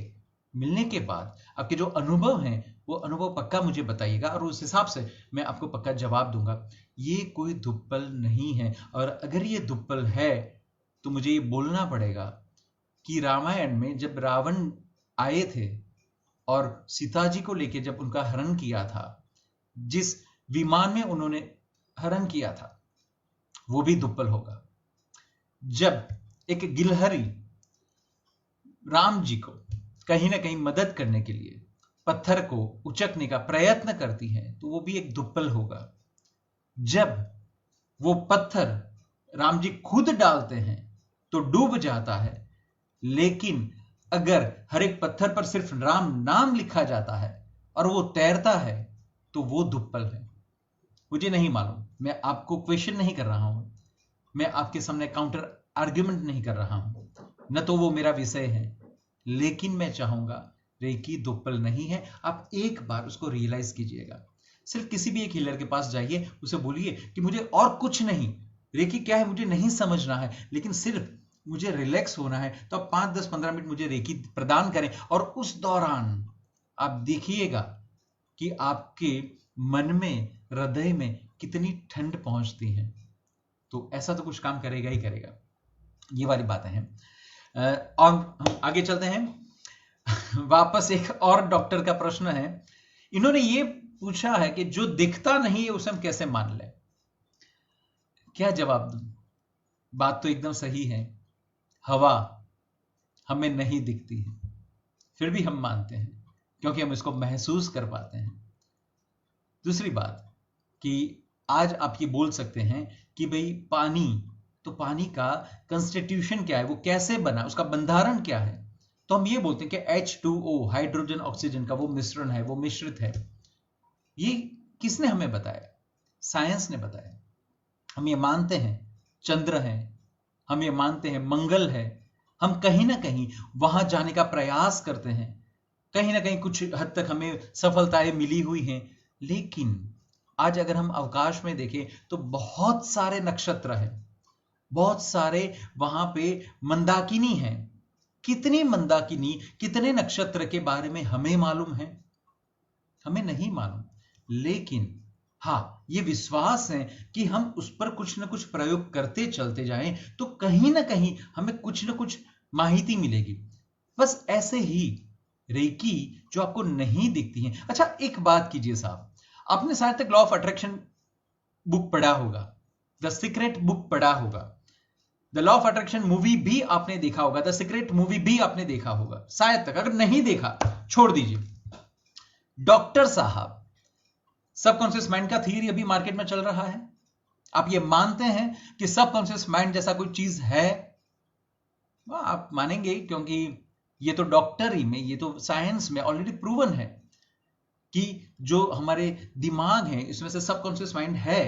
मिलने के बाद आपके जो अनुभव हैं वो अनुभव पक्का मुझे बताइएगा और उस हिसाब से मैं आपको पक्का जवाब दूंगा। ये कोई दुप्पल नहीं है, और अगर ये दुप्पल है तो मुझे ये बोलना पड़ेगा कि रामायण में जब रावण आए थे और सीता जी को लेके जब उनका हरण किया था, जिस विमान में उन्होंने हरण किया था वो भी दुप्पल होगा। जब एक गिलहरी राम जी को कहीं ना कहीं मदद करने के लिए पत्थर को उचकने का प्रयत्न करती है तो वो भी एक दुप्पल होगा। जब वो पत्थर राम जी खुद डालते हैं तो डूब जाता है, लेकिन अगर हर एक पत्थर पर सिर्फ राम नाम लिखा जाता है और वो तैरता है तो वो दुप्पल है। मुझे नहीं मालूम, मैं आपको क्वेश्चन नहीं कर रहा हूं, मैं आपके सामने काउंटर आर्ग्यूमेंट नहीं कर रहा हूं, न तो वो मेरा विषय है, लेकिन मैं चाहूंगा रेकी दुप्पल नहीं है। आप एक बार उसको रियलाइज कीजिएगा। सिर्फ किसी भी एक हीलर के पास जाइए, उसे बोलिए कि मुझे और कुछ नहीं, रेकी क्या है मुझे नहीं समझना है, लेकिन सिर्फ मुझे रिलैक्स होना है, तो आप 5, 10, 15 मिनट मुझे रेकी प्रदान करें और उस दौरान आप देखिएगा कि आपके मन में, हृदय में कितनी ठंड पहुंचती है। तो ऐसा तो कुछ काम करेगा ही करेगा। ये वाली बातें हैं। और हम आगे चलते हैं। वापस एक और डॉक्टर का प्रश्न है। इन्होंने ये पूछा है कि जो दिखता नहीं है उसे हम कैसे मान लें। क्या जवाब दूं? बात तो एकदम सही है। हवा हमें नहीं दिखती है, फिर भी हम मानते हैं क्योंकि हम इसको महसूस कर पाते हैं। दूसरी बात कि आज आप ये बोल सकते हैं कि भाई पानी, तो पानी का कंस्टिट्यूशन क्या है, वो कैसे बना, उसका बंधारण क्या है। तो हम ये बोलते हैं कि H2O हाइड्रोजन ऑक्सीजन का वो मिश्रण है, वो मिश्रित है। ये किसने हमें बताया? साइंस ने बताया। हम ये मानते हैं चंद्र है, हम ये मानते हैं मंगल है, हम कहीं ना कहीं वहां जाने का प्रयास करते हैं, कहीं ना कहीं कुछ हद तक हमें सफलताएं मिली हुई हैं। लेकिन आज अगर हम अवकाश में देखें तो बहुत सारे नक्षत्र हैं, बहुत सारे वहां पे मंदाकिनी हैं। कितनी मंदाकिनी, कितने नक्षत्र के बारे में हमें मालूम है? हमें नहीं मालूम। लेकिन हाँ, ये विश्वास है कि हम उस पर कुछ ना कुछ प्रयोग करते चलते जाएं तो कहीं ना कहीं हमें कुछ ना कुछ माहिती मिलेगी। बस ऐसे ही रेकी जो आपको नहीं दिखती है। अच्छा, एक बात कीजिए साहब, आपने शायद तक लॉ ऑफ अट्रैक्शन बुक पढ़ा होगा, द सीक्रेट बुक पढ़ा होगा, the law of attraction movie भी आपने देखा होगा, द सीक्रेट मूवी भी आपने देखा होगा शायद तक। अगर नहीं देखा छोड़ दीजिए। डॉक्टर साहब, सबकॉन्शियस माइंड का थियरी अभी मार्केट में चल रहा है। आप ये मानते हैं कि सबकॉन्शियस माइंड जैसा कोई चीज है? आप मानेंगे क्योंकि ये तो डॉक्टरी में, ये तो साइंस में ऑलरेडी प्रूवन है कि जो हमारे दिमाग है इसमें से सबकॉन्शियस माइंड है,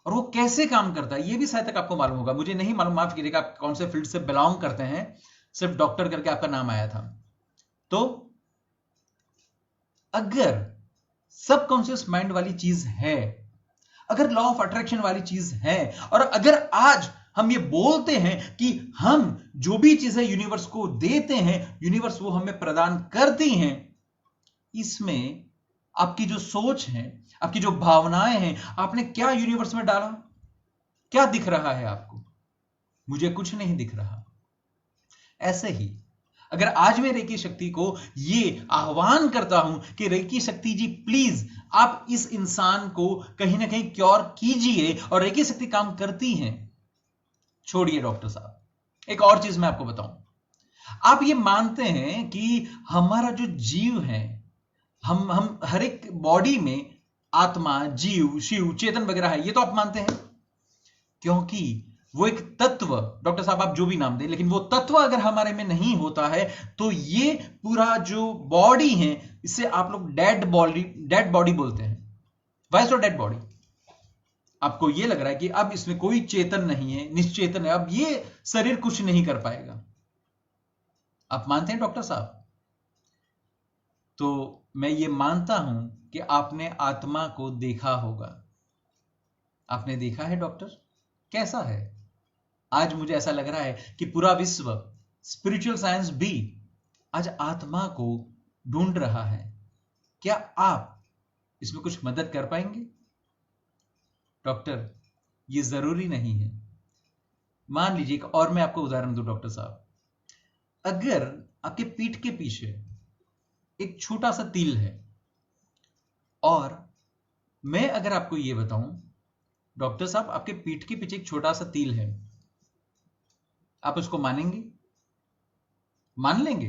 और वो कैसे काम करता है ये भी शायद तक आपको मालूम होगा। मुझे नहीं मालूम, माफ कीजिएगा, आप कौन से फील्ड से बिलोंग करते हैं, सिर्फ डॉक्टर करके आपका नाम आया था। तो अगर सबकॉन्शियस माइंड वाली चीज है, अगर लॉ ऑफ अट्रैक्शन वाली चीज है, और अगर आज हम ये बोलते हैं कि हम जो भी चीजें यूनिवर्स को देते हैं, यूनिवर्स वो हमें प्रदान करती हैं, इसमें आपकी जो सोच है, आपकी जो भावनाएं हैं, आपने क्या यूनिवर्स में डाला? क्या दिख रहा है आपको? मुझे कुछ नहीं दिख रहा। ऐसे ही अगर आज मैं रेकी शक्ति को ये आह्वान करता हूं कि रेकी शक्ति जी प्लीज आप इस इंसान को कहीं ना कहीं क्योर कीजिए, और रेकी शक्ति काम करती हैं। छोड़िए डॉक्टर साहब, एक और चीज मैं आपको बताऊं। आप ये मानते हैं कि हमारा जो जीव है, हम हर एक बॉडी में आत्मा, जीव, शिव, चेतन वगैरह है, ये तो आप मानते हैं क्योंकि वो एक तत्व, डॉक्टर साहब आप जो भी नाम दें, लेकिन वो तत्व अगर हमारे में नहीं होता है तो ये पूरा जो बॉडी है, इसे आप लोग डेड बॉडी बोलते हैं। वाई सो डेड बॉडी? आपको ये लग रहा है कि अब इसमें कोई चेतन नहीं है, निश्चेतन है, अब ये शरीर कुछ नहीं कर पाएगा। आप मानते हैं डॉक्टर साहब? तो मैं ये मानता हूं कि आपने आत्मा को देखा होगा। आपने देखा है डॉक्टर? कैसा है? आज मुझे ऐसा लग रहा है कि पूरा विश्व, स्पिरिचुअल साइंस भी आज आत्मा को ढूंढ रहा है, क्या आप इसमें कुछ मदद कर पाएंगे? डॉक्टर, ये जरूरी नहीं है। मान लीजिए, और मैं आपको उदाहरण दूं डॉक्टर साहब, अगर आपके पीठ के पीछे एक छोटा सा तिल है और मैं अगर आपको यह बताऊं, डॉक्टर साहब आपके पीठ के पीछे एक छोटा सा तिल है, आप उसको मानेंगे? मान लेंगे?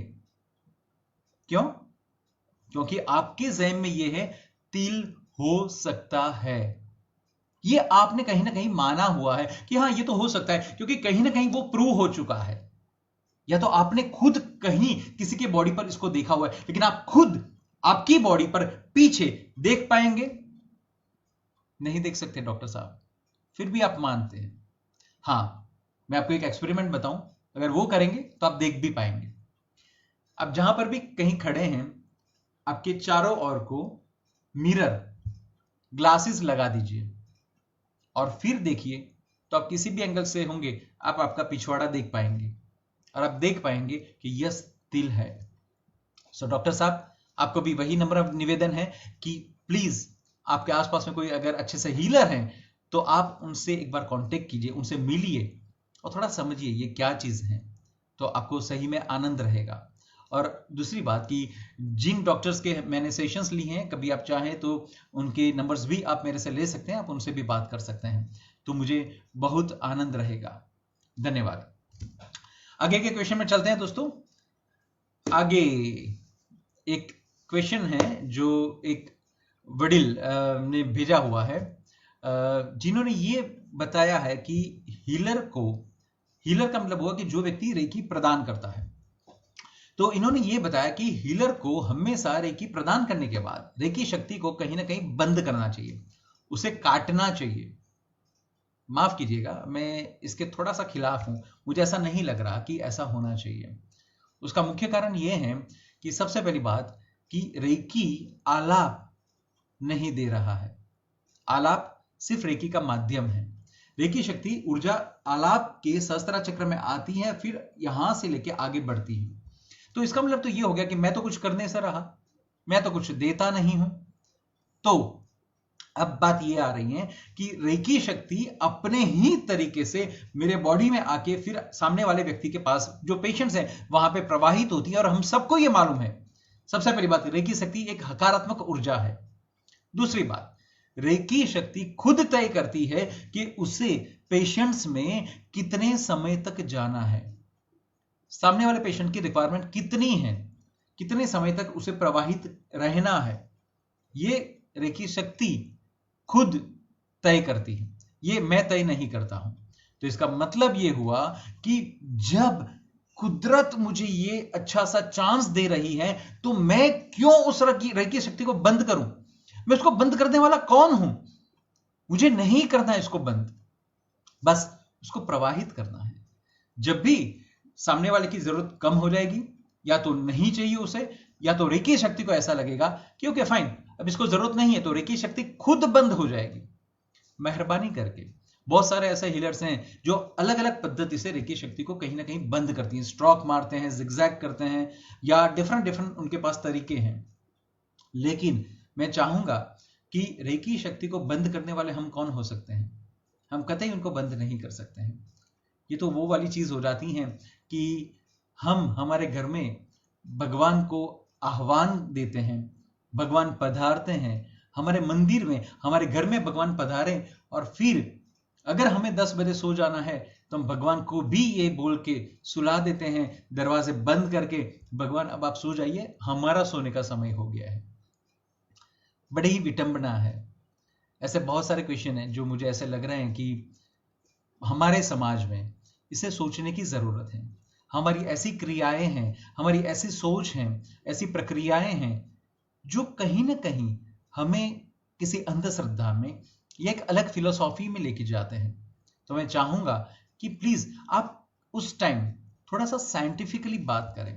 क्यों? क्योंकि आपके ज़हन में यह है तिल हो सकता है। ये आपने कहीं ना कहीं माना हुआ है कि हां ये तो हो सकता है, क्योंकि कहीं ना कहीं वो प्रूव हो चुका है, या तो आपने खुद कहीं किसी के बॉडी पर इसको देखा हुआ है, लेकिन आप खुद आपकी बॉडी पर पीछे देख पाएंगे? नहीं देख सकते डॉक्टर साहब, फिर भी आप मानते हैं। हां, मैं आपको एक एक्सपेरिमेंट बताऊं, अगर वो करेंगे तो आप देख भी पाएंगे। आप जहां पर भी कहीं खड़े हैं, आपके चारों ओर को मिरर, ग्लासेस लगा दीजिए और फिर देखिए, तो आप किसी भी एंगल से होंगे, आप आपका पिछवाड़ा देख पाएंगे और आप देख पाएंगे कि यस, तिल है। सो डॉक्टर साहब, आपको भी वही नम्र निवेदन है कि प्लीज आपके आसपास में कोई अगर अच्छे से हीलर हैं तो आप उनसे एक बार कांटेक्ट कीजिए, उनसे मिलिए और थोड़ा समझिए ये क्या चीज है, तो आपको सही में आनंद रहेगा। और दूसरी बात कि जिन डॉक्टर्स के मैंने सेशंस ली हैं, कभी आप चाहें तो उनके नंबर्स भी आप मेरे से ले सकते हैं, आप उनसे भी बात कर सकते हैं, तो मुझे बहुत आनंद रहेगा। धन्यवाद। आगे के क्वेश्चन में चलते हैं दोस्तों। आगे एक क्वेश्चन है जो एक वडिल ने भेजा हुआ है, जिन्होंने ये बताया है कि हीलर का मतलब हुआ कि जो व्यक्ति रेकी प्रदान करता है। तो इन्होंने ये बताया कि हीलर को हमेशा रेकी प्रदान करने के बाद रेकी शक्ति को कहीं ना कहीं बंद करना चाहिए, उसे काटना चाहिए। माफ कीजिएगा, मैं इसके थोड़ा सा खिलाफ हूं, मुझे ऐसा नहीं लग रहा कि ऐसा होना चाहिए। उसका मुख्य कारण यह है कि सबसे पहली बात कि रेकी आलाप नहीं दे रहा है, आलाप सिर्फ रेकी का माध्यम है। रेकी शक्ति ऊर्जा आलाप के सहस्त्रा चक्र में आती है, फिर यहां से लेके आगे बढ़ती है। तो इसका मतलब तो यह हो गया कि मैं तो कुछ करने से रहा, मैं तो कुछ देता नहीं हूं। तो अब बात यह आ रही है कि रेकी शक्ति अपने ही तरीके से मेरे बॉडी में आके फिर सामने वाले व्यक्ति के पास जो पेशेंट्स हैं वहां पे प्रवाहित होती है, और हम सबको यह मालूम है। सबसे पहली बात, रेकी शक्ति एक हकारात्मक ऊर्जा है। दूसरी बात, रेकी शक्ति खुद तय करती है कि उसे पेशेंट्स में कितने समय तक जाना है, सामने वाले पेशेंट की रिक्वायरमेंट कितनी है, कितने समय तक उसे प्रवाहित रहना है, यह रेकी शक्ति खुद तय करती है, यह मैं तय नहीं करता हूं। तो इसका मतलब यह हुआ कि जब कुदरत मुझे ये अच्छा सा चांस दे रही है, तो मैं क्यों उस रेकी शक्ति को बंद करूं? मैं उसको बंद करने वाला कौन हूं? मुझे नहीं करना है इसको बंद, बस उसको प्रवाहित करना है। जब भी सामने वाले की जरूरत कम हो जाएगी, या तो नहीं चाहिए उसे, या तो रेकी शक्ति को ऐसा लगेगा कि ओके फाइन, अब इसको जरूरत नहीं है, तो रेकी शक्ति खुद बंद हो जाएगी। मेहरबानी करके, बहुत सारे ऐसे हीलर्स हैं जो अलग अलग पद्धति से रेकी शक्ति को कहीं ना कहीं बंद करती हैं, स्ट्रोक मारते हैं, जिगजैग करते हैं, या डिफरेंट उनके पास तरीके हैं। लेकिन मैं चाहूंगा कि रेकी शक्ति को बंद करने वाले हम कौन हो सकते हैं? हम कतई उनको बंद नहीं कर सकते हैं। ये तो वो वाली चीज हो जाती है कि हम हमारे घर में भगवान को आह्वान देते हैं, भगवान पधारते हैं हमारे मंदिर में, हमारे घर में भगवान पधारे, और फिर अगर हमें 10 बजे सो जाना है तो हम भगवान को भी ये बोल के सुला देते हैं, दरवाजे बंद करके, भगवान अब आप सो जाइए, हमारा सोने का समय हो गया है। बड़ी ही विटंबना है। ऐसे बहुत सारे क्वेश्चन हैं जो मुझे ऐसे लग रहे हैं कि हमारे समाज में इसे सोचने की जरूरत है। हमारी ऐसी क्रियाएं हैं, हमारी ऐसी सोच है, ऐसी प्रक्रियाएं हैं जो कहीं ना कहीं हमें किसी अंधश्रद्धा में या एक अलग फिलोसॉफी में लेके जाते हैं। तो मैं चाहूंगा कि प्लीज आप उस टाइम थोड़ा सा साइंटिफिकली बात करें,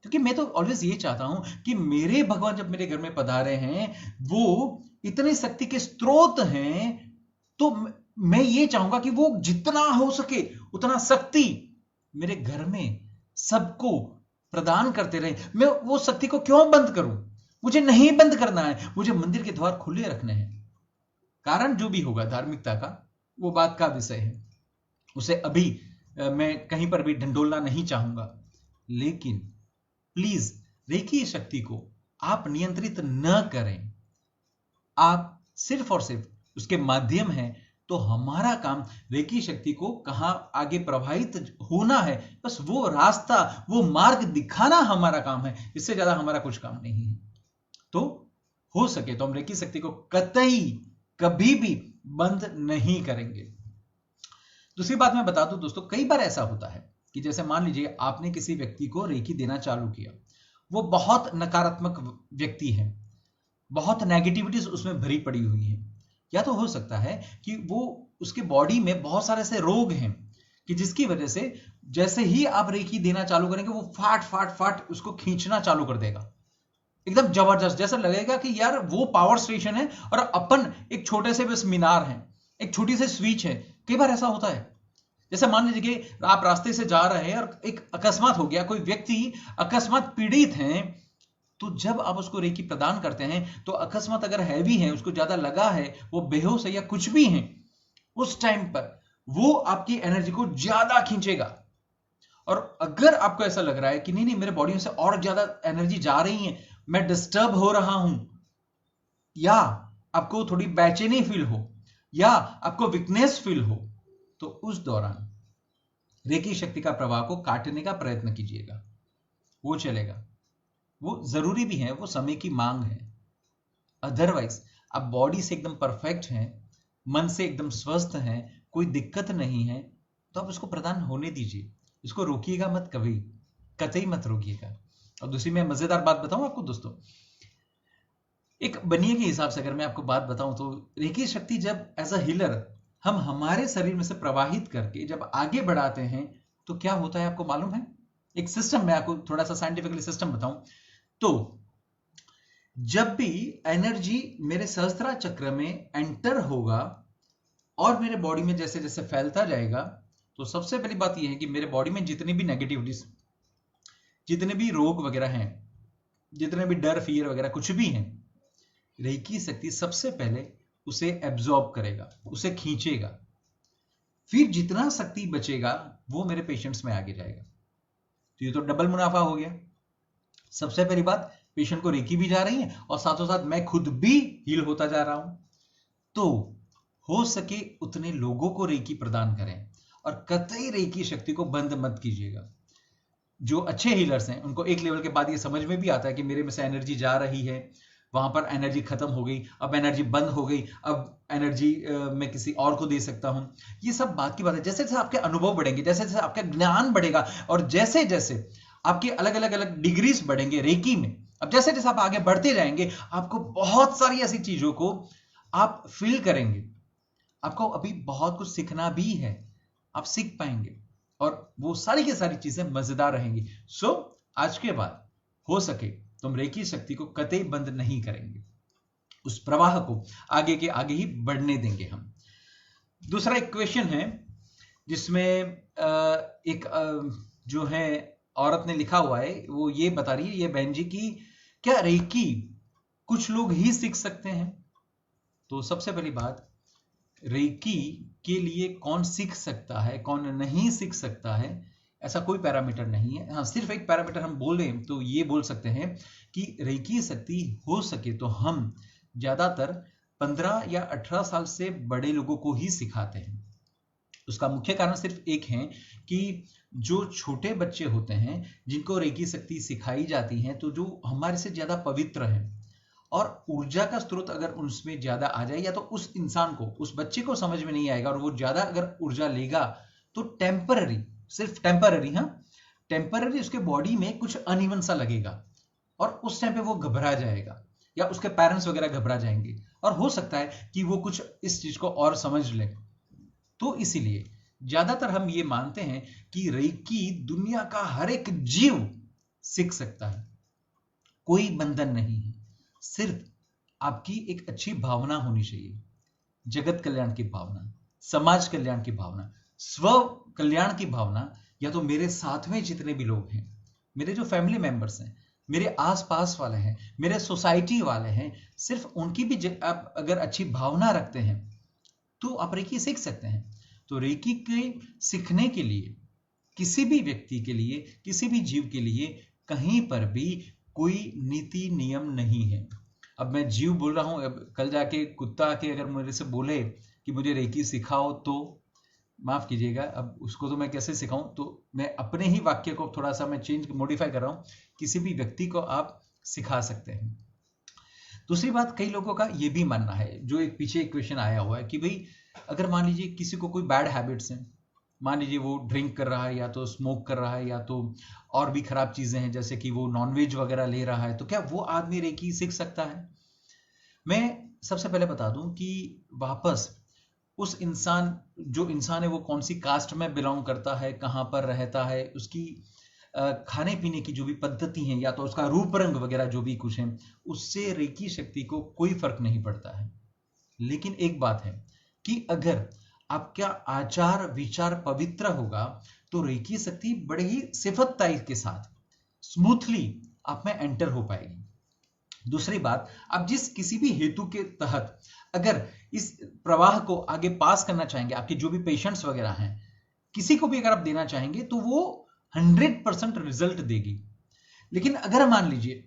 क्योंकि मैं तो ऑलवेज ये चाहता हूं कि मेरे भगवान जब मेरे घर में पधारे हैं, वो इतने शक्ति के स्रोत हैं, तो मैं ये चाहूंगा कि वो जितना हो सके उतना शक्ति मेरे घर में सबको प्रदान करते रहे, मैं वो शक्ति को क्यों बंद करूं? मुझे नहीं बंद करना है, मुझे मंदिर के द्वार खुले रखने हैं। कारण जो भी होगा धार्मिकता का, वो बात का विषय है, उसे अभी मैं कहीं पर भी ढंढोलना नहीं चाहूंगा। लेकिन प्लीज रेकी शक्ति को आप नियंत्रित न करें, आप सिर्फ और सिर्फ उसके माध्यम हैं। तो हमारा काम रेकी शक्ति को कहां आगे प्रवाहित होना है, बस वो रास्ता, वो मार्ग दिखाना हमारा काम है, इससे ज्यादा हमारा कुछ काम नहीं है। तो हो सके तो हम रेकी शक्ति को कतई कभी भी बंद नहीं करेंगे। दूसरी बात मैं बता दूं दोस्तों, कई बार ऐसा होता है कि जैसे मान लीजिए आपने किसी व्यक्ति को रेकी देना चालू किया, वो बहुत नकारात्मक व्यक्ति है, बहुत नेगेटिविटीज उसमें भरी पड़ी हुई है, या तो हो सकता है कि वो उसके बॉडी में बहुत सारे ऐसे रोग हैं कि जिसकी वजह से जैसे ही आप रेकी देना चालू करेंगे वो फाट फाट फाट उसको खींचना चालू कर देगा, एकदम जबरदस्त, जैसा लगेगा कि यार वो पावर स्टेशन है और अपन एक छोटे से बस मीनार हैं, एक छोटी सी स्विच है। कई बार ऐसा होता है, जैसे मान लीजिए कि आप रास्ते से जा रहे हैं और एक अकस्मात हो गया, कोई व्यक्ति अकस्मात पीड़ित है, तो जब आप उसको रेकी प्रदान करते हैं तो अकस्मात अगर हैवी है, उसको ज्यादा लगा है, वो बेहोश है या कुछ भी है, उस टाइम पर वो आपकी एनर्जी को ज्यादा खींचेगा। और अगर आपको ऐसा लग रहा है कि नहीं नहीं मेरे बॉडी में से और ज्यादा एनर्जी जा रही है, मैं डिस्टर्ब हो रहा हूं, या आपको थोड़ी बेचैनी फील हो, या आपको वीकनेस फील हो, तो उस दौरान रेकी शक्ति का प्रवाह को काटने का प्रयत्न कीजिएगा, वो चलेगा, वो जरूरी भी है, वो समय की मांग है। अदरवाइज आप बॉडी से एकदम परफेक्ट हैं, मन से एकदम स्वस्थ हैं, कोई दिक्कत नहीं है, तो आप उसको प्रदान होने दीजिए, इसको रोकिएगा मत, कभी कतई मत रोकिएगा। और दूसरी मैं मजेदार बात बताऊं आपको दोस्तों, एक बनिए के हिसाब से अगर मैं आपको बात बताऊं तो रेकी शक्ति जब एज अ हीलर हम हमारे शरीर में से प्रवाहित करके जब आगे बढ़ाते हैं तो क्या होता है आपको मालूम है? एक सिस्टम, मैं आपको थोड़ा सा साइंटिफिकली सिस्टम बताऊं तो जब भी एनर्जी मेरे सहस्त्रा चक्र में एंटर होगा और मेरे बॉडी में जैसे जैसे फैलता जाएगा, तो सबसे पहली बात यह है कि मेरे बॉडी में जितनी भी नेगेटिविटीज, जितने भी रोग वगैरह हैं, जितने भी डर फियर वगैरह कुछ भी हैं, रेकी शक्ति सबसे पहले उसे एब्जॉर्ब करेगा, उसे खींचेगा, फिर जितना शक्ति बचेगा वो मेरे पेशेंट्स में आगे जाएगा। तो ये तो डबल मुनाफा हो गया। सबसे पहली बात, पेशेंट को रेकी भी जा रही है और साथों साथ मैं खुद भी हील होता जा रहा हूं। तो हो सके उतने लोगों को रेकी प्रदान करें और कतई रेकी शक्ति को बंद मत कीजिएगा। जो अच्छे हीलर्स हैं उनको एक लेवल के बाद ये समझ में भी आता है कि मेरे में से एनर्जी जा रही है, वहां पर एनर्जी खत्म हो गई, अब एनर्जी बंद हो गई, अब एनर्जी मैं किसी और को दे सकता हूं। ये सब बात की बात है। जैसे जैसे आपके अनुभव बढ़ेंगे, जैसे जैसे आपका ज्ञान बढ़ेगा और जैसे जैसे आपके अलग अलग अलग डिग्रीज बढ़ेंगे रेकी में, अब जैसे जैसे आप आगे बढ़ते जाएंगे आपको बहुत सारी ऐसी चीजों को आप फील करेंगे। आपको अभी बहुत कुछ सीखना भी है, आप सीख पाएंगे और वो सारी की सारी चीजें मजेदार रहेंगी। सो आज के बाद हो सके तो हम रेकी शक्ति को कतई बंद नहीं करेंगे, उस प्रवाह को आगे के आगे ही बढ़ने देंगे हम। दूसरा एक क्वेश्चन है जिसमें एक जो है औरत ने लिखा हुआ है, वो ये बता रही है, ये बहन जी, की क्या रेकी कुछ लोग ही सीख सकते हैं? तो सबसे पहली बात, रेकी के लिए कौन सीख सकता है कौन नहीं सीख सकता है, ऐसा कोई पैरामीटर नहीं है। हाँ, सिर्फ एक पैरामीटर हम बोलें तो ये बोल सकते हैं कि रेकी शक्ति हो सके तो हम ज्यादातर 15 या 18 साल से बड़े लोगों को ही सिखाते हैं। उसका मुख्य कारण सिर्फ एक है कि जो छोटे बच्चे होते हैं जिनको रेकी शक्ति सिखाई जाती है, तो जो हमारे से ज्यादा पवित्र हैं और ऊर्जा का स्रोत अगर उसमें ज्यादा आ जाए, या तो उस इंसान को, उस बच्चे को समझ में नहीं आएगा और वो ज्यादा अगर ऊर्जा लेगा तो टेम्पररी, सिर्फ टेम्पररी, हाँ टेम्पररी उसके बॉडी में कुछ अनइवन सा लगेगा और उस टाइम पे वो घबरा जाएगा या उसके पेरेंट्स वगैरह घबरा जाएंगे और हो सकता है कि वो कुछ इस चीज को और समझ ले। तो इसीलिए ज्यादातर हम ये मानते हैं कि रेकी दुनिया का हर एक जीव सीख सकता है, कोई बंधन नहीं है, सिर्फ आपकी एक अच्छी भावना होनी चाहिए, जगत कल्याण की भावना, समाज कल्याण की भावना, स्व कल्याण की भावना, या तो मेरे साथ में जितने भी लोग हैं मेरे जो फैमिली मेंबर्स हैं, मेरे आसपास वाले हैं, मेरे सोसाइटी वाले हैं, सिर्फ उनकी भी आप अगर अच्छी भावना रखते हैं तो आप रेकी सीख सकते हैं। तो रेकी के सीखने के लिए किसी भी व्यक्ति के लिए, किसी भी जीव के लिए कहीं पर भी कोई नीति नियम नहीं है। अब मैं जीव बोल रहा हूं, अब कल जाके कुत्ता आके अगर मेरे से बोले कि मुझे रेकी सिखाओ, तो माफ कीजिएगा, अब उसको तो मैं कैसे सिखाऊं। तो मैं अपने ही वाक्य को थोड़ा सा मैं चेंज मॉडिफाई कर रहा हूं, किसी भी व्यक्ति को आप सिखा सकते हैं। दूसरी बात, कई लोगों का ये भी मानना है, जो एक पीछे एक क्वेश्चन आया हुआ है कि भाई अगर मान लीजिए किसी को कोई बैड हैबिट्स हैं, मान लीजिए वो ड्रिंक कर रहा है या तो स्मोक कर रहा है या तो और भी खराब चीजें हैं, जैसे कि वो नॉनवेज वगैरह ले रहा है, तो क्या वो आदमी रेकी सीख सकता है? मैं सबसे पहले बता दूं कि वापस उस इंसान, जो इंसान है वो कौन सी कास्ट में बिलोंग करता है, कहां पर रहता है, उसकी खाने पीने की जो भी पद्धति है या तो उसका रूप रंग वगैरह जो भी कुछ है, उससे रेकी शक्ति को कोई फर्क नहीं पड़ता है। लेकिन एक बात है कि अगर आपका आचार विचार पवित्र होगा तो रेकी शक्ति बड़े ही सिफतताई के साथ स्मूथली आप में एंटर हो पाएगी। दूसरी बात, आप जिस किसी भी हेतु के तहत अगर इस प्रवाह को आगे पास करना चाहेंगे, आपके जो भी पेशेंट्स वगैरह हैं, किसी को भी अगर आप देना चाहेंगे तो वो 100% रिजल्ट देगी। लेकिन अगर मान लीजिए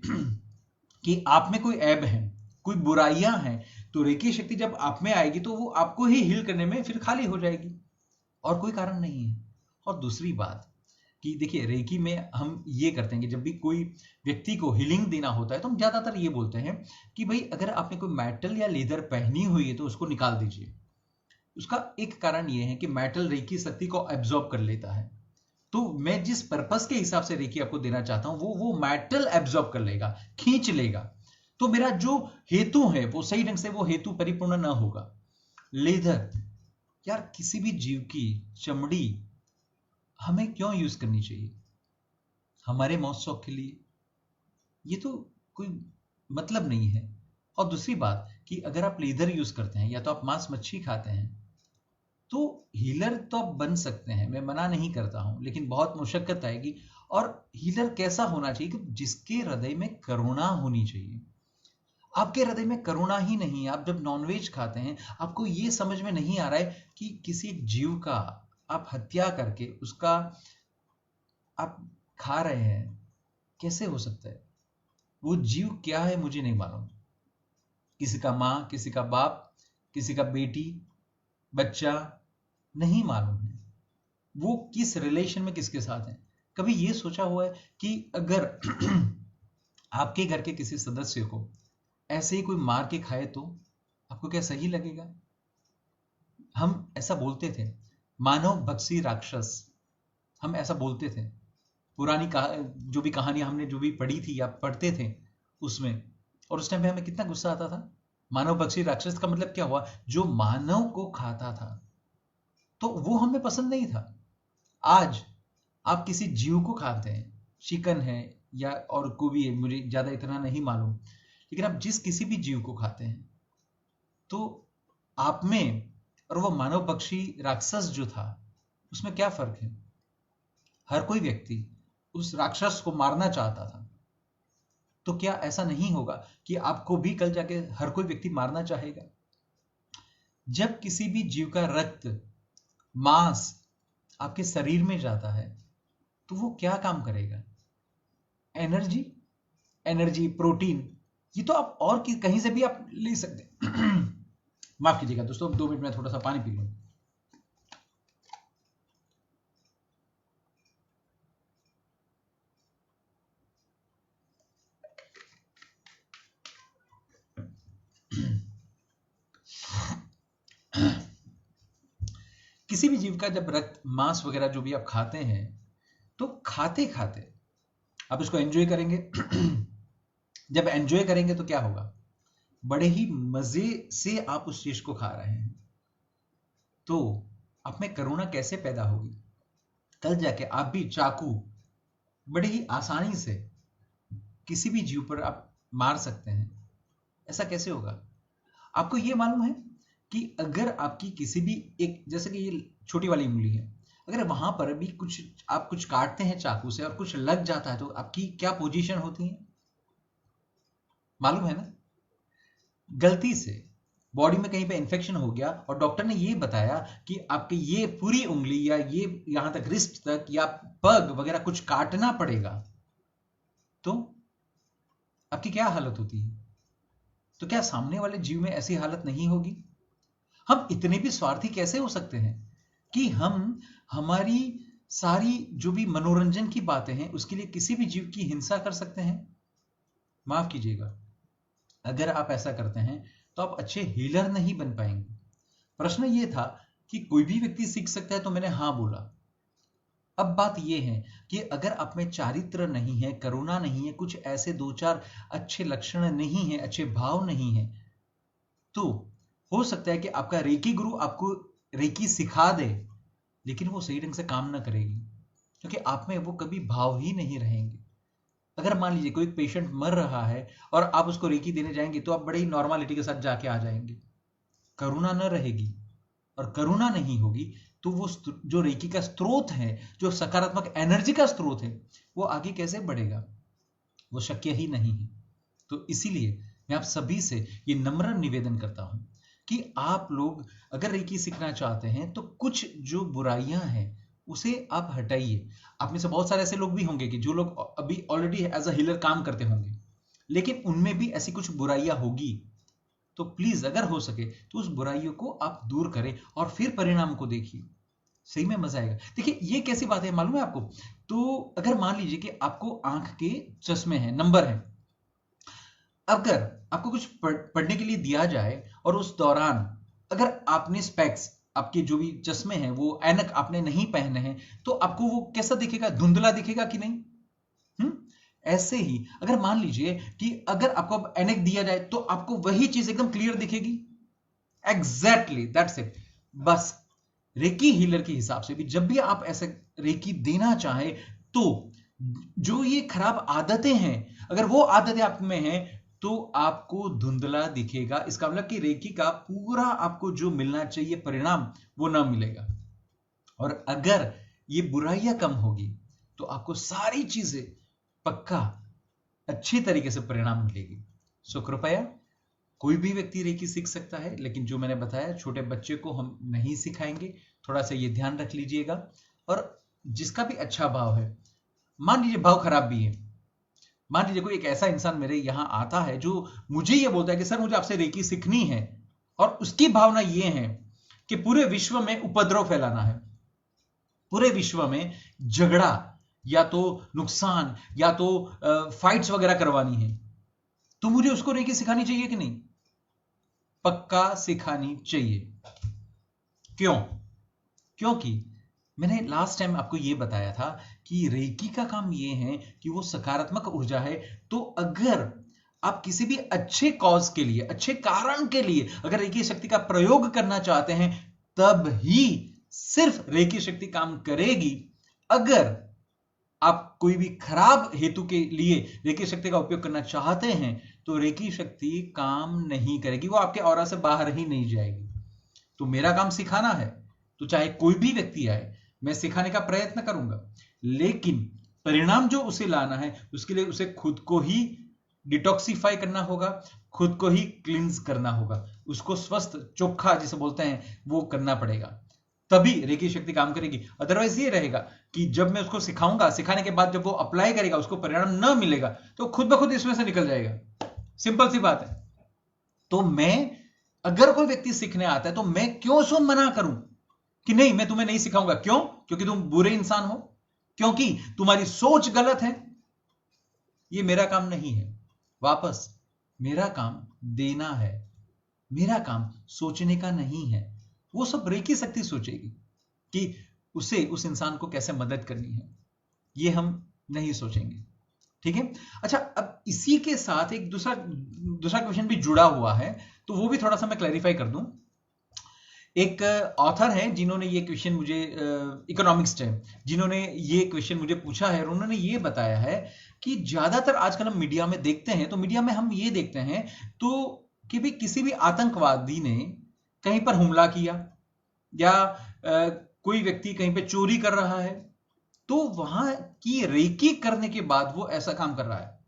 कि आप में कोई ऐब है, कोई बुराइयां हैं, तो रेकी शक्ति जब आप में आएगी तो वो आपको ही हील करने में फिर खाली हो जाएगी, और कोई कारण नहीं है। और दूसरी बात कि देखिए, रेकी में हम ये करते हैं कि जब भी कोई व्यक्ति को हीलिंग देना होता है तो हम ज्यादातर ये बोलते हैं कि भाई अगर आपने कोई मेटल या लेदर पहनी हुई है तो उसको निकाल दीजिए। उसका एक कारण ये है कि मेटल रेकी शक्ति को एब्जॉर्ब कर लेता है। तो मैं जिस पर्पस के हिसाब से रेकी आपको देना चाहता हूं वो मेटल एब्जॉर्ब कर लेगा, खींच लेगा। तो मेरा जो हेतु है वो सही ढंग से वो हेतु परिपूर्ण ना होगा। लेदर, यार किसी भी जीव की चमड़ी हमें क्यों यूज करनी चाहिए? हमारे मौत शौक के लिए? ये तो कोई मतलब नहीं है। और दूसरी बात कि अगर आप लेदर यूज करते हैं या तो आप मांस मच्छी खाते हैं, तो हीलर तो आप बन सकते हैं, मैं मना नहीं करता हूं, लेकिन बहुत मुशक्कत आएगी। और हीलर कैसा होना चाहिए कि जिसके हृदय में करुणा होनी चाहिए। आपके हृदय में करुणा ही नहीं, आप जब नॉनवेज खाते हैं आपको ये समझ में नहीं आ रहा है कि किसी जीव का आप हत्या करके उसका आप खा रहे हैं, कैसे हो सकता है? वो जीव क्या है मुझे नहीं मालूम। किसी का मां, किसी का बाप, किसी का बेटी, बच्चा, नहीं मालूम है वो किस रिलेशन में किसके साथ है। कभी ये सोचा हुआ है कि अगर आपके घर के किसी सदस्य को ऐसे ही कोई मार के खाए तो आपको क्या सही लगेगा? हम ऐसा बोलते थे, मानव भक्षी राक्षस, हम ऐसा बोलते थे। पुरानी जो भी कहानियां हमने जो भी पढ़ी थी या पढ़ते थे उसमें, और उस टाइम पे हमें कितना गुस्सा आता था। मानव भक्षी राक्षस का मतलब क्या हुआ? जो मानव को खाता था, तो वो हमें पसंद नहीं था। आज आप किसी जीव को खाते हैं, चिकन है या और को भी है, मुझे ज्यादा इतना नहीं मालूम, लेकिन आप जिस किसी भी जीव को खाते हैं तो आप में और वो मानव पक्षी राक्षस जो था उसमें क्या फर्क है? हर कोई व्यक्ति उस राक्षस को मारना चाहता था। तो क्या ऐसा नहीं होगा कि आपको भी कल जाके हर कोई व्यक्ति मारना चाहेगा? जब किसी भी जीव का रक्त, मांस आपके शरीर में जाता है तो वो क्या काम करेगा? एनर्जी, एनर्जी, प्रोटीन, ये तो आप और कहीं से भी आप ले सकते हैं। माफ कीजिएगा दोस्तों, 2 मिनट में थोड़ा सा पानी पी लूं। किसी भी जीव का जब रक्त, मांस वगैरह जो भी आप खाते हैं, तो खाते खाते आप उसको एंजॉय करेंगे। जब एंजॉय करेंगे तो क्या होगा? बड़े ही मजे से आप उस चीज को खा रहे हैं, तो आप में करुणा कैसे पैदा होगी? कल जाके आप भी चाकू बड़े ही आसानी से किसी भी जीव पर आप मार सकते हैं, ऐसा कैसे होगा? आपको यह मालूम है कि अगर आपकी किसी भी एक, जैसे कि ये छोटी वाली उंगली है, अगर वहां पर भी आप कुछ काटते हैं चाकू से और कुछ लग जाता है तो आपकी क्या पोजीशन होती है, मालूम है ना? गलती से बॉडी में कहीं पे इन्फेक्शन हो गया और डॉक्टर ने ये बताया कि आपकी ये पूरी उंगली या ये यहां तक रिस्ट तक या पग वगैरह कुछ काटना पड़ेगा, तो आपकी क्या हालत होती है? तो क्या सामने वाले जीव में ऐसी हालत नहीं होगी? हम इतने भी स्वार्थी कैसे हो सकते हैं कि हम हमारी सारी जो भी मनोरंजन की बातें हैं उसके लिए किसी भी जीव की हिंसा कर सकते हैं? माफ कीजिएगा, अगर आप ऐसा करते हैं तो आप अच्छे हीलर नहीं बन पाएंगे। प्रश्न ये था कि कोई भी व्यक्ति सीख सकता है, तो मैंने हाँ बोला। अब बात यह है कि अगर आप में चारित्र नहीं है, करुणा नहीं है, कुछ ऐसे दो चार अच्छे लक्षण नहीं है, अच्छे भाव नहीं है, तो हो सकता है कि आपका रेकी गुरु आपको रेकी सिखा दे, लेकिन वो सही ढंग से काम ना करेगी, क्योंकि आप में वो कभी भाव ही नहीं रहेंगे। अगर मान लीजिए कोई पेशेंट मर रहा है और आप उसको रेकी देने जाएंगे तो आप बड़े ही नॉर्मलिटी के साथ जाके आ जाएंगे, करुणा न रहेगी। और करुणा नहीं होगी तो वो जो रेकी का स्रोत है, जो सकारात्मक एनर्जी का स्रोत है, वो आगे कैसे बढ़ेगा? वो शक्य ही नहीं है। तो इसीलिए मैं आप सभी से ये नम्र निवेदन करता हूं कि आप लोग अगर रेकी सीखना चाहते हैं तो कुछ जो बुराइयां हैं उसे आप हटाइए। आप में से बहुत सारे ऐसे लोग भी होंगे कि जो लोग अभी ऑलरेडी एज अ हीलर काम करते होंगे, लेकिन उनमें भी ऐसी कुछ बुराइयां होगी, तो प्लीज अगर हो सके तो उस बुराइयों को आप दूर करें और फिर परिणाम को देखिए, सही में मजा आएगा। देखिए ये कैसी बात है मालूम है आपको? तो अगर मान लीजिए कि आपको आंख के चश्मे हैं, नंबर है, अगर आपको कुछ पढ़ने के लिए दिया जाए और उस दौरान अगर आपने स्पेक्स, आपके जो भी चश्मे हैं, वो ऐनक आपने नहीं पहने हैं, तो आपको वो कैसा दिखेगा? धुंधला दिखेगा कि नहीं? ऐसे ही अगर मान लीजिए कि अगर आपको अब ऐनक दिया जाए तो आपको वही चीज एकदम क्लियर दिखेगी। Exactly that's it. बस रेकी हीलर के हिसाब से भी जब भी आप ऐसे रेकी देना चाहे तो जो ये खराब आदतें हैं, अगर वो आदतें आप में हैं तो आपको धुंधला दिखेगा। इसका मतलब कि रेकी का पूरा आपको जो मिलना चाहिए परिणाम वो ना मिलेगा। और अगर ये बुराइयां कम होगी तो आपको सारी चीजें पक्का अच्छी तरीके से परिणाम मिलेगी। सो कृपया कोई भी व्यक्ति रेकी सीख सकता है, लेकिन जो मैंने बताया छोटे बच्चे को हम नहीं सिखाएंगे, थोड़ा सा ये ध्यान रख लीजिएगा। और जिसका भी अच्छा भाव है, मान लीजिए भाव खराब भी है, मान लीजिए कोई एक ऐसा इंसान मेरे यहां आता है जो मुझे ये बोलता है कि सर मुझे आपसे रेकी सीखनी है, और उसकी भावना ये है कि पूरे विश्व में उपद्रव फैलाना है, पूरे विश्व में झगड़ा या तो नुकसान या तो फाइट्स वगैरह करवानी है, तो मुझे उसको रेकी सिखानी चाहिए कि नहीं? पक्का सिखानी चाहिए। क्यों? क्योंकि मैंने लास्ट टाइम आपको यह बताया था कि रेकी का काम यह है कि वो सकारात्मक ऊर्जा है। तो अगर आप किसी भी अच्छे कॉज के लिए, अच्छे कारण के लिए अगर रेकी शक्ति का प्रयोग करना चाहते हैं, तब ही सिर्फ रेकी शक्ति काम करेगी। अगर आप कोई भी खराब हेतु के लिए रेकी शक्ति का उपयोग करना चाहते हैं तो रेकी शक्ति काम नहीं करेगी, वो आपके ऑरा से बाहर ही नहीं जाएगी। तो मेरा काम सिखाना है, तो चाहे कोई भी व्यक्ति आए, मैं सिखाने का प्रयत्न करूंगा, लेकिन परिणाम जो उसे लाना है उसके लिए उसे खुद को ही डिटॉक्सिफाई करना होगा, खुद को ही क्लींस करना होगा, उसको स्वस्थ चोखा जिसे बोलते हैं वो करना पड़ेगा, तभी रेकी शक्ति काम करेगी। अदरवाइज ये रहेगा कि जब मैं उसको सिखाऊंगा, सिखाने के बाद जब वो अप्लाई करेगा उसको परिणाम ना मिलेगा तो खुद ब खुद इसमें से निकल जाएगा। सिंपल सी बात है। तो मैं अगर कोई व्यक्ति सीखने आता है तो मैं क्यों सो मना करूं कि नहीं मैं तुम्हें नहीं सिखाऊंगा? क्यों? क्योंकि तुम बुरे इंसान हो, क्योंकि तुम्हारी सोच गलत है। ये मेरा काम नहीं है। वापस मेरा काम देना है, मेरा काम सोचने का नहीं है। वो सब रेकी शक्ति सोचेगी कि उसे उस इंसान को कैसे मदद करनी है, ये हम नहीं सोचेंगे। ठीक है? अच्छा, अब इसी के साथ एक दूसरा क्वेश्चन भी जुड़ा हुआ है, तो वो भी थोड़ा सा मैं क्लैरिफाई कर दूं। एक ऑथर है जिन्होंने ये क्वेश्चन मुझे, इकोनॉमिक्स है, जिन्होंने ये क्वेश्चन मुझे पूछा है और उन्होंने ये बताया है कि ज्यादातर आजकल हम मीडिया में देखते हैं, तो मीडिया में हम ये देखते हैं तो कि भी किसी भी आतंकवादी ने कहीं पर हमला किया या कोई व्यक्ति कहीं पे चोरी कर रहा है तो वहां की रेकी करने के बाद वो ऐसा काम कर रहा है,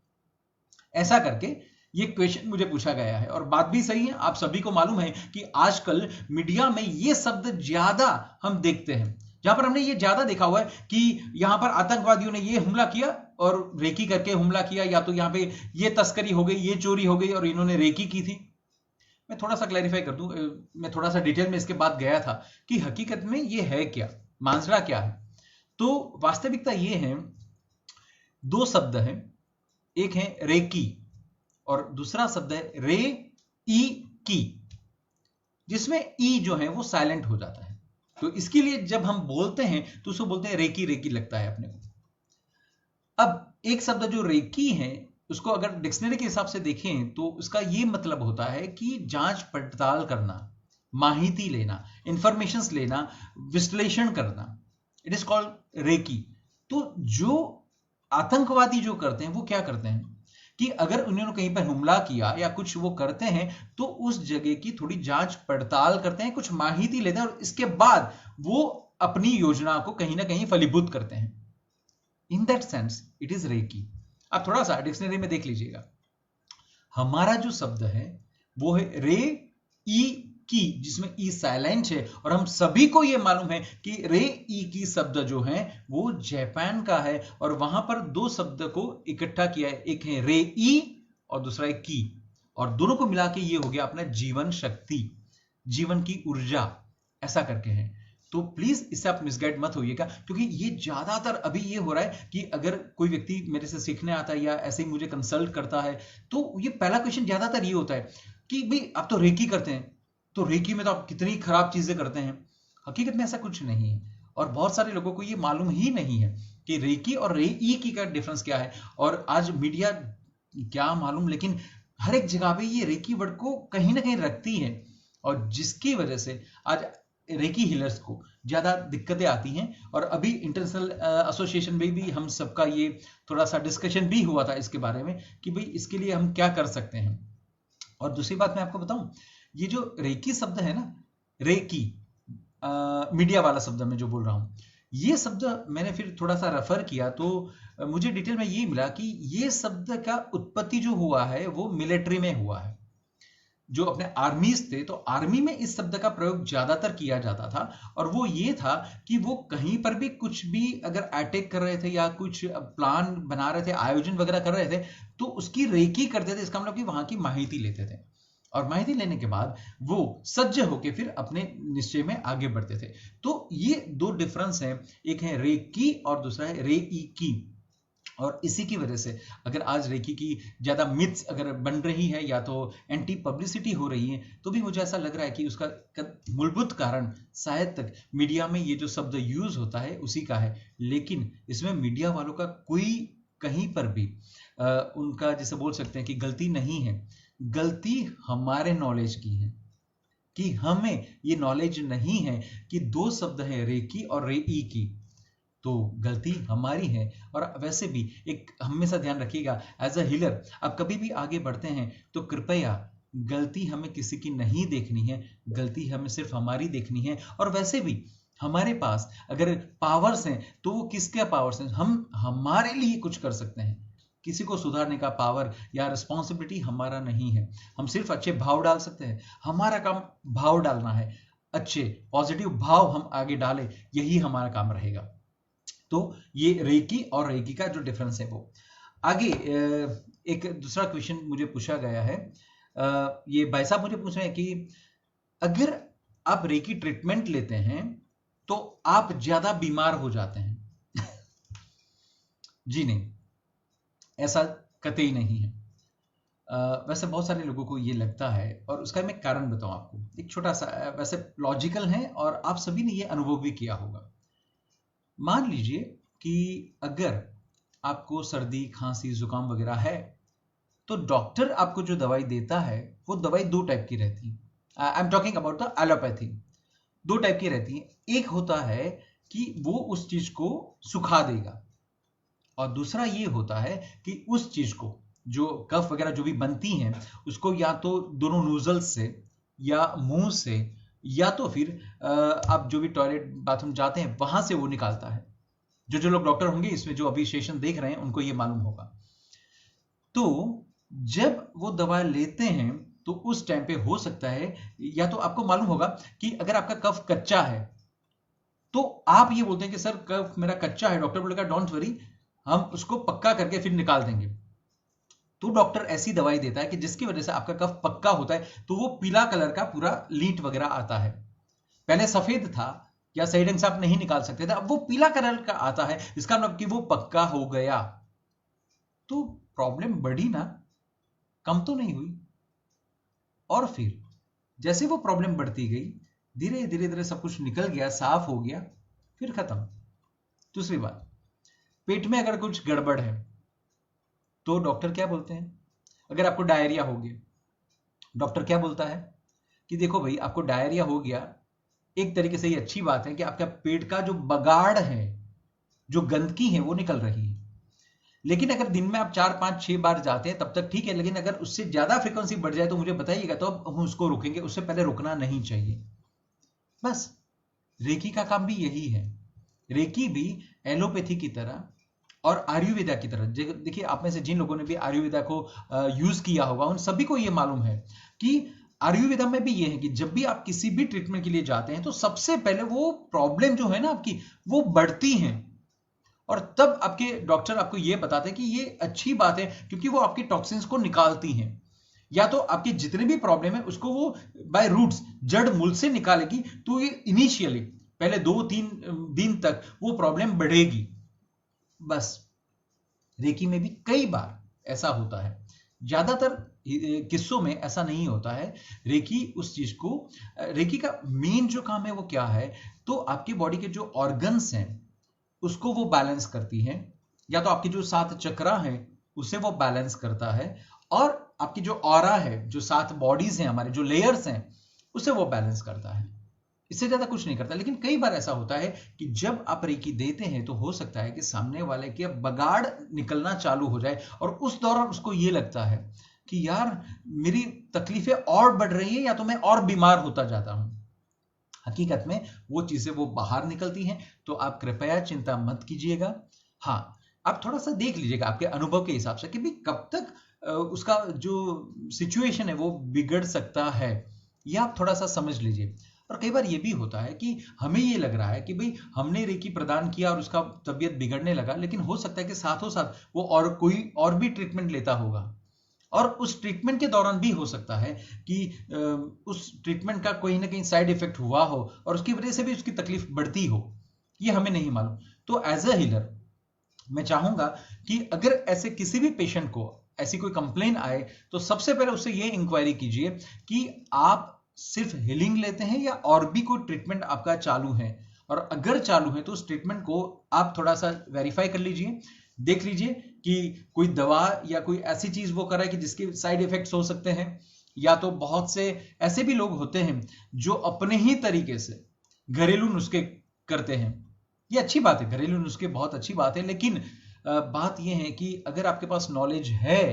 ऐसा करके ये क्वेश्चन मुझे पूछा गया है। और बात भी सही है, आप सभी को मालूम है कि आजकल मीडिया में ये शब्द ज्यादा हम देखते हैं, जहां पर हमने ये ज्यादा देखा हुआ है कि यहां पर आतंकवादियों ने ये हमला किया और रेकी करके हमला किया, या तो यहां पे ये तस्करी हो गई, ये चोरी हो गई और इन्होंने रेकी की थी। मैं थोड़ा सा क्लैरिफाई कर दूं, मैं थोड़ा सा डिटेल में इसके बाद गया था कि हकीकत में ये है क्या, मांजरा क्या है। तो वास्तविकता ये है, दो शब्द हैं, एक है रेकी और दूसरा शब्द है रे ई की, जिसमें ई जो है वो साइलेंट हो जाता है। तो इसके लिए जब हम बोलते हैं तो उसको बोलते हैं रेकी, रेकी लगता है अपने को। अब एक शब्द जो रेकी है उसको अगर डिक्शनरी के हिसाब से देखें तो उसका ये मतलब होता है कि जांच पड़ताल करना, माहिती लेना, इंफॉर्मेशंस लेना, विश्लेषण करना। It is called reiki. तो जो आतंकवादी जो करते हैं वो क्या करते हैं कि अगर उन्होंने कहीं पर हमला किया या कुछ वो करते हैं तो उस जगह की थोड़ी जांच पड़ताल करते हैं, कुछ माहिती लेते हैं और इसके बाद वो अपनी योजना को कहीं ना कहीं फलीभूत करते हैं। In that sense it is reiki. आप थोड़ा सा डिक्शनरी में देख लीजिएगा, हमारा जो शब्द है वो है रे ई की, जिसमें ई साइलेंट है, और हम सभी को यह मालूम है कि रे ई की शब्द जो है वो जापान का है, और वहां पर दो शब्द को इकट्ठा किया है, एक है रे ई और दूसरा है की, और दोनों को मिला के ये हो गया अपना जीवन शक्ति, जीवन की ऊर्जा, ऐसा करके है। तो प्लीज इससे आप मिसगाइड मत होइएगा, क्योंकि ये ज्यादातर अभी ये हो रहा है कि अगर कोई व्यक्ति मेरे से सीखने आता है या ऐसे ही मुझे कंसल्ट करता है तो ये पहला क्वेश्चन ज्यादातर ये होता है कि भाई आप तो रेकी करते हैं, तो रेकी में तो आप कितनी खराब चीजें करते हैं। हकीकत में ऐसा कुछ नहीं है, और बहुत सारे लोगों को ये मालूम ही नहीं है कि रेकी और रे ई की का डिफरेंस क्या है। और आज मीडिया क्या मालूम, लेकिन हर एक जगह पे ये रेकी वर्ड को कहीं ना कहीं रखती है, और जिसकी वजह से आज रेकी हीलर्स को ज्यादा दिक्कतें आती हैं। और अभी इंटरनेशनल एसोसिएशन में भी हम सबका ये थोड़ा सा डिस्कशन भी हुआ था इसके बारे में कि भाई इसके लिए हम क्या कर सकते हैं। और दूसरी बात मैं आपको बताऊं, ये जो रेकी शब्द है ना, रेकी मीडिया वाला शब्द मैं जो बोल रहा हूं, ये शब्द मैंने फिर थोड़ा सा रेफर किया तो मुझे डिटेल में ये मिला कि ये शब्द का उत्पत्ति जो हुआ है वो मिलिट्री में हुआ है। जो अपने आर्मीज थे तो आर्मी में इस शब्द का प्रयोग ज्यादातर किया जाता था, और वो ये था कि वो कहीं पर भी कुछ भी अगर अटैक कर रहे थे या कुछ प्लान बना रहे थे, आयोजन वगैरह कर रहे थे, तो उसकी रेकी करते थे। इसका मतलब कि वहां की माहिती लेते थे, और माहिती लेने के बाद वो सज्ज होके फिर अपने निश्चय में आगे बढ़ते थे। तो ये दो डिफरेंस हैं, एक है रेकी और दूसरा है रे ई की। और इसी की वजह से अगर आज रेकी की ज्यादा मिथ्स अगर बन रही है या तो एंटी पब्लिसिटी हो रही है, तो भी मुझे ऐसा लग रहा है कि उसका मूलभूत कारण शायद तक मीडिया में ये जो शब्द यूज होता है उसी का है। लेकिन इसमें मीडिया वालों का कोई कहीं पर भी उनका जैसे बोल सकते हैं कि गलती नहीं है, गलती हमारे नॉलेज की है कि हमें ये नॉलेज नहीं है कि दो शब्द है रेकी और रे ई की, तो गलती हमारी है। और वैसे भी एक हमेशा ध्यान रखिएगा, एज अ हीलर आप कभी भी आगे बढ़ते हैं तो कृपया गलती हमें किसी की नहीं देखनी है, गलती हमें सिर्फ हमारी देखनी है। और वैसे भी हमारे पास अगर पावर्स हैं तो वो किसके पावर्स हैं, हम हमारे लिए कुछ कर सकते हैं। किसी को सुधारने का पावर या रिस्पॉन्सिबिलिटी हमारा नहीं है, हम सिर्फ अच्छे भाव डाल सकते हैं। हमारा काम भाव डालना है, अच्छे पॉजिटिव भाव हम आगे डालें, यही हमारा काम रहेगा। तो ये रेकी और रेकी का जो डिफरेंस है वो आगे। एक दूसरा क्वेश्चन मुझे पूछा गया है, ये भाई साहब मुझे पूछ रहे हैं कि अगर आप रेकी ट्रीटमेंट लेते हैं तो आप ज्यादा बीमार हो जाते हैं। जी नहीं, ऐसा कतई नहीं है। वैसे बहुत सारे लोगों को ये लगता है, और उसका मैं कारण बताऊं आपको, एक छोटा सा, वैसे लॉजिकल है और आप सभी ने ये अनुभव भी किया होगा। मान लीजिए कि अगर आपको सर्दी, खांसी, जुकाम वगैरह है तो डॉक्टर आपको जो दवाई देता है वो दवाई दो टाइप की रहती है। I am talking about the allopathy. दो टाइप की रहती है, एक होता है कि वो उस चीज को सुखा देगा, और दूसरा ये होता है कि उस चीज को, जो कफ वगैरह जो भी बनती हैं, उसको या तो दोनों नोजल से या मुंह से या तो फिर आप जो भी टॉयलेट बाथरूम जाते हैं वहां से वो निकालता है। जो लोग डॉक्टर होंगे इसमें जो अभी सेशन देख रहे हैं उनको ये मालूम होगा। तो जब वो दवा लेते हैं तो उस टाइम पे हो सकता है, या तो आपको मालूम होगा कि अगर आपका कफ कच्चा है तो आप ये बोलते हैं कि सर कफ मेरा कच्चा है, डॉक्टर बोलेगा डोंट वरी, हम उसको पक्का करके फिर निकाल देंगे। तो डॉक्टर ऐसी दवाई देता है कि जिसकी वजह से आपका कफ पक्का होता है, तो वो पीला कलर का पूरा लीट वगैरह आता है। पहले सफेद था या सही ढंग से आप नहीं निकाल सकते थे, अब वो पीला कलर का आता है, इसका मतलब कि वो पक्का हो गया। तो प्रॉब्लम बढ़ी ना, कम तो नहीं हुई। और फिर जैसे वो प्रॉब्लम बढ़ती गई, धीरे धीरे धीरे सब कुछ निकल गया, साफ हो गया, फिर खत्म। दूसरी बात, पेट में अगर कुछ गड़बड़ है तो डॉक्टर क्या बोलते हैं? अगर आपको डायरिया हो गया, डॉक्टर क्या बोलता है कि देखो भाई आपको डायरिया हो गया, एक तरीके से ये अच्छी बात है कि आपका पेट का जो बगाड़ है, जो गंदगी है वो निकल रही है। लेकिन अगर दिन में आप 4-5-6 बार जाते हैं तब तक ठीक है, लेकिन अगर उससे ज्यादा फ्रीक्वेंसी बढ़ जाए तो मुझे बताइएगा, तो अब हम उसको रोकेंगे, उससे पहले रुकना नहीं चाहिए। बस रेकी का काम भी यही है। रेकी भी एलोपैथी की तरह और आयुर्वेदा की तरह, देखिए आप में से जिन लोगों ने भी आयुर्वेदा को यूज किया होगा उन सभी को यह मालूम है कि आयुर्वेदा में भी यह है कि जब भी आप किसी भी ट्रीटमेंट के लिए जाते हैं तो सबसे पहले वो प्रॉब्लम जो है ना आपकी, वो बढ़ती है, और तब आपके डॉक्टर आपको यह बताते हैं कि ये अच्छी बात है क्योंकि वो आपकी टॉक्सिन्स को निकालती हैं, या तो आपकी जितने भी प्रॉब्लम है उसको वो बाय रूट्स, जड़ मूल से निकालेगी। तो ये इनिशियली पहले 2-3 दिन तक वो प्रॉब्लम बढ़ेगी। बस रेकी में भी कई बार ऐसा होता है, ज्यादातर किस्सों में ऐसा नहीं होता है। रेकी उस चीज को, रेकी का मेन जो काम है वो क्या है, तो आपकी बॉडी के जो ऑर्गन्स हैं उसको वो बैलेंस करती है, या तो आपकी जो 7 चक्रा है उसे वो बैलेंस करता है, और आपकी जो ऑरा है, जो 7 बॉडीज हैं हमारे, जो लेयर्स हैं, उसे वो बैलेंस करता है। इससे ज्यादा कुछ नहीं करता। लेकिन कई बार ऐसा होता है कि जब आप रेकी देते हैं तो हो सकता है कि सामने वाले के बगाड़ निकलना चालू हो जाए, और उस दौरान उसको ये लगता है कि यार मेरी तकलीफें और बढ़ रही है या तो मैं और बीमार होता जाता हूं। हकीकत में वो चीजें वो बाहर निकलती हैं। तो आप कृपया चिंता मत कीजिएगा। हाँ, आप थोड़ा सा देख लीजिएगा अपने अनुभव के हिसाब से कि भाई कब तक उसका जो सिचुएशन है वो बिगड़ सकता है, यह आप थोड़ा सा समझ लीजिए। और कई बार ये भी होता है कि हमें ये लग रहा है कि भाई हमने रेकी प्रदान किया और उसका तबीयत बिगड़ने लगा, लेकिन हो सकता है कि साथों साथ वो और कोई और भी ट्रीटमेंट लेता होगा, और उस ट्रीटमेंट के दौरान भी हो सकता है कि उस ट्रीटमेंट का कोई ना कहीं साइड इफेक्ट हुआ हो और उसकी वजह से भी उसकी तकलीफ बढ़ती हो, ये हमें नहीं मालूम। तो एज अ हीलर मैं चाहूंगा कि अगर ऐसे किसी भी पेशेंट को ऐसी कोई कंप्लेन आए तो सबसे पहले उससे ये इंक्वायरी कीजिए कि आप सिर्फ हीलिंग लेते हैं या और भी कोई ट्रीटमेंट आपका चालू है, और अगर चालू है तो उस ट्रीटमेंट को आप थोड़ा सा वेरीफाई कर लीजिए, देख लीजिए कि कोई दवा या कोई ऐसी चीज वो कर रहा है कि जिसके साइड इफेक्ट्स हो सकते हैं। या तो बहुत से ऐसे भी लोग होते हैं जो अपने ही तरीके से घरेलू नुस्खे करते हैं। ये अच्छी बात है, घरेलू नुस्खे बहुत अच्छी बात है, लेकिन बात यह है कि अगर आपके पास नॉलेज है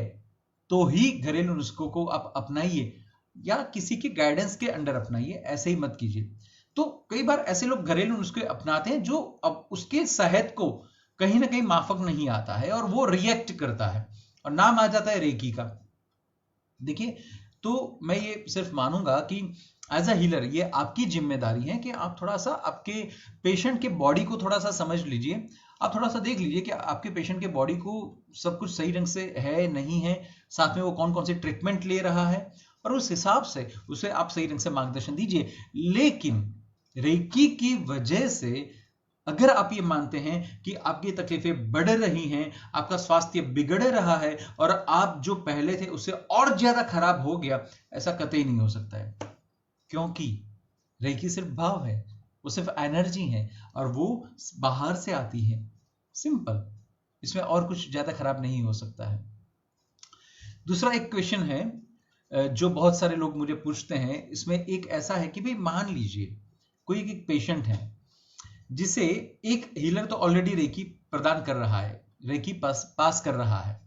तो ही घरेलू नुस्खों को आप अपनाइए, या किसी के गाइडेंस के अंडर अपनाइए, ऐसे ही मत कीजिए। तो कई बार ऐसे लोग घरेलू नुस्खे अपनाते हैं जो अब उसके सेहत को कहीं ना कहीं माफक नहीं आता है और वो रिएक्ट करता है, और नाम आ जाता है रेकी का। देखिए, तो मैं ये सिर्फ मानूंगा कि एज अ हीलर ये आपकी जिम्मेदारी है कि आप थोड़ा सा आपके पेशेंट के बॉडी को थोड़ा सा समझ लीजिए। आप थोड़ा सा देख लीजिए कि आपके पेशेंट के बॉडी को सब कुछ सही ढंग से है नहीं है, साथ में वो कौन कौन से ट्रीटमेंट ले रहा है, और उस हिसाब से उसे आप सही ढंग से मार्गदर्शन दीजिए। लेकिन रेकी की वजह से अगर आप ये मानते हैं कि आपकी तकलीफें बढ़ रही हैं, आपका स्वास्थ्य बिगड़ रहा है और आप जो पहले थे उससे और ज्यादा खराब हो गया, ऐसा कतई नहीं हो सकता है। क्योंकि रेकी सिर्फ भाव है, वो सिर्फ एनर्जी है, और वो बाहर से आती है। सिंपल, इसमें और कुछ ज्यादा खराब नहीं हो सकता है। दूसरा एक क्वेश्चन है जो बहुत सारे लोग मुझे पूछते हैं, इसमें एक ऐसा है कि भाई मान लीजिए कोई एक पेशेंट है जिसे एक हीलर तो ऑलरेडी रेकी प्रदान कर रहा है, रेकी पास कर रहा है,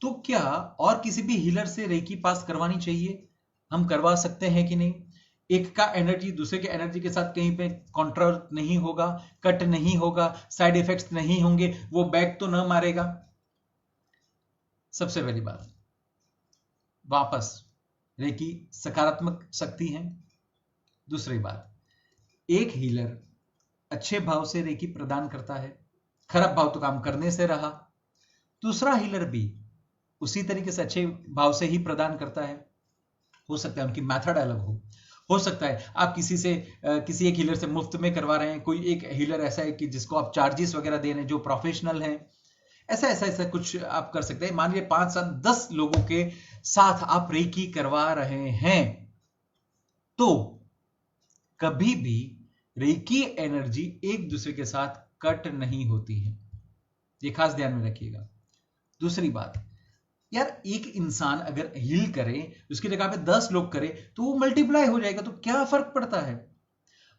तो क्या और किसी भी हीलर से रेकी पास करवानी चाहिए? हम करवा सकते हैं कि नहीं? एक का एनर्जी दूसरे के एनर्जी के साथ कहीं पे कॉन्ट्रास्ट नहीं होगा, कट नहीं होगा, साइड इफेक्ट्स नहीं होंगे, वो बैक तो न मारेगा। सबसे पहली बात, वापस रेकी सकारात्मक शक्ति है। दूसरी बात, एक हीलर अच्छे भाव से रेकी प्रदान करता है, खराब भाव तो काम करने से रहा। दूसरा हीलर भी उसी तरीके से अच्छे भाव से ही प्रदान करता है। हो सकता है उनकी मेथड अलग हो सकता है आप किसी एक हीलर से मुफ्त में करवा रहे हैं, कोई एक हीलर ऐसा है कि जिसको आप चार्जेस वगैरह दे रहे हैं, जो प्रोफेशनल हैं। ऐसा कुछ आप कर सकते हैं। मान लीजिए 5 7 10 लोगों के साथ आप रेकी करवा रहे हैं, तो कभी भी रेकी एनर्जी एक दूसरे के साथ कट नहीं होती है, ये खास ध्यान में रखिएगा। दूसरी बात, यार एक इंसान अगर हील करे, उसकी जगह पे 10 लोग करे तो वो मल्टीप्लाई हो जाएगा, तो क्या फर्क पड़ता है।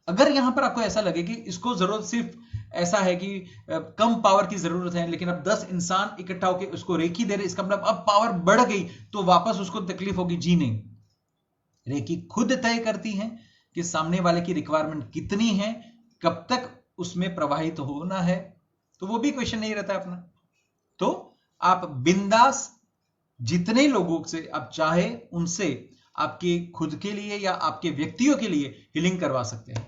अगर यहां पर आपको ऐसा लगे कि इसको जरूरत सिर्फ ऐसा है कि कम पावर की जरूरत है, लेकिन अब 10 इंसान इकट्ठा होकर उसको रेकी दे रहे, इसका मतलब अब पावर बढ़ गई, तो वापस उसको तकलीफ होगी। जी नहीं, रेकी खुद तय करती है कि सामने वाले की रिक्वायरमेंट कितनी है, कब तक उसमें प्रवाहित होना है, तो वो भी क्वेश्चन नहीं रहता अपना। तो आप बिंदास जितने लोगों से आप चाहे उनसे आपके खुद के लिए या आपके व्यक्तियों के लिए हीलिंग करवा सकते हैं।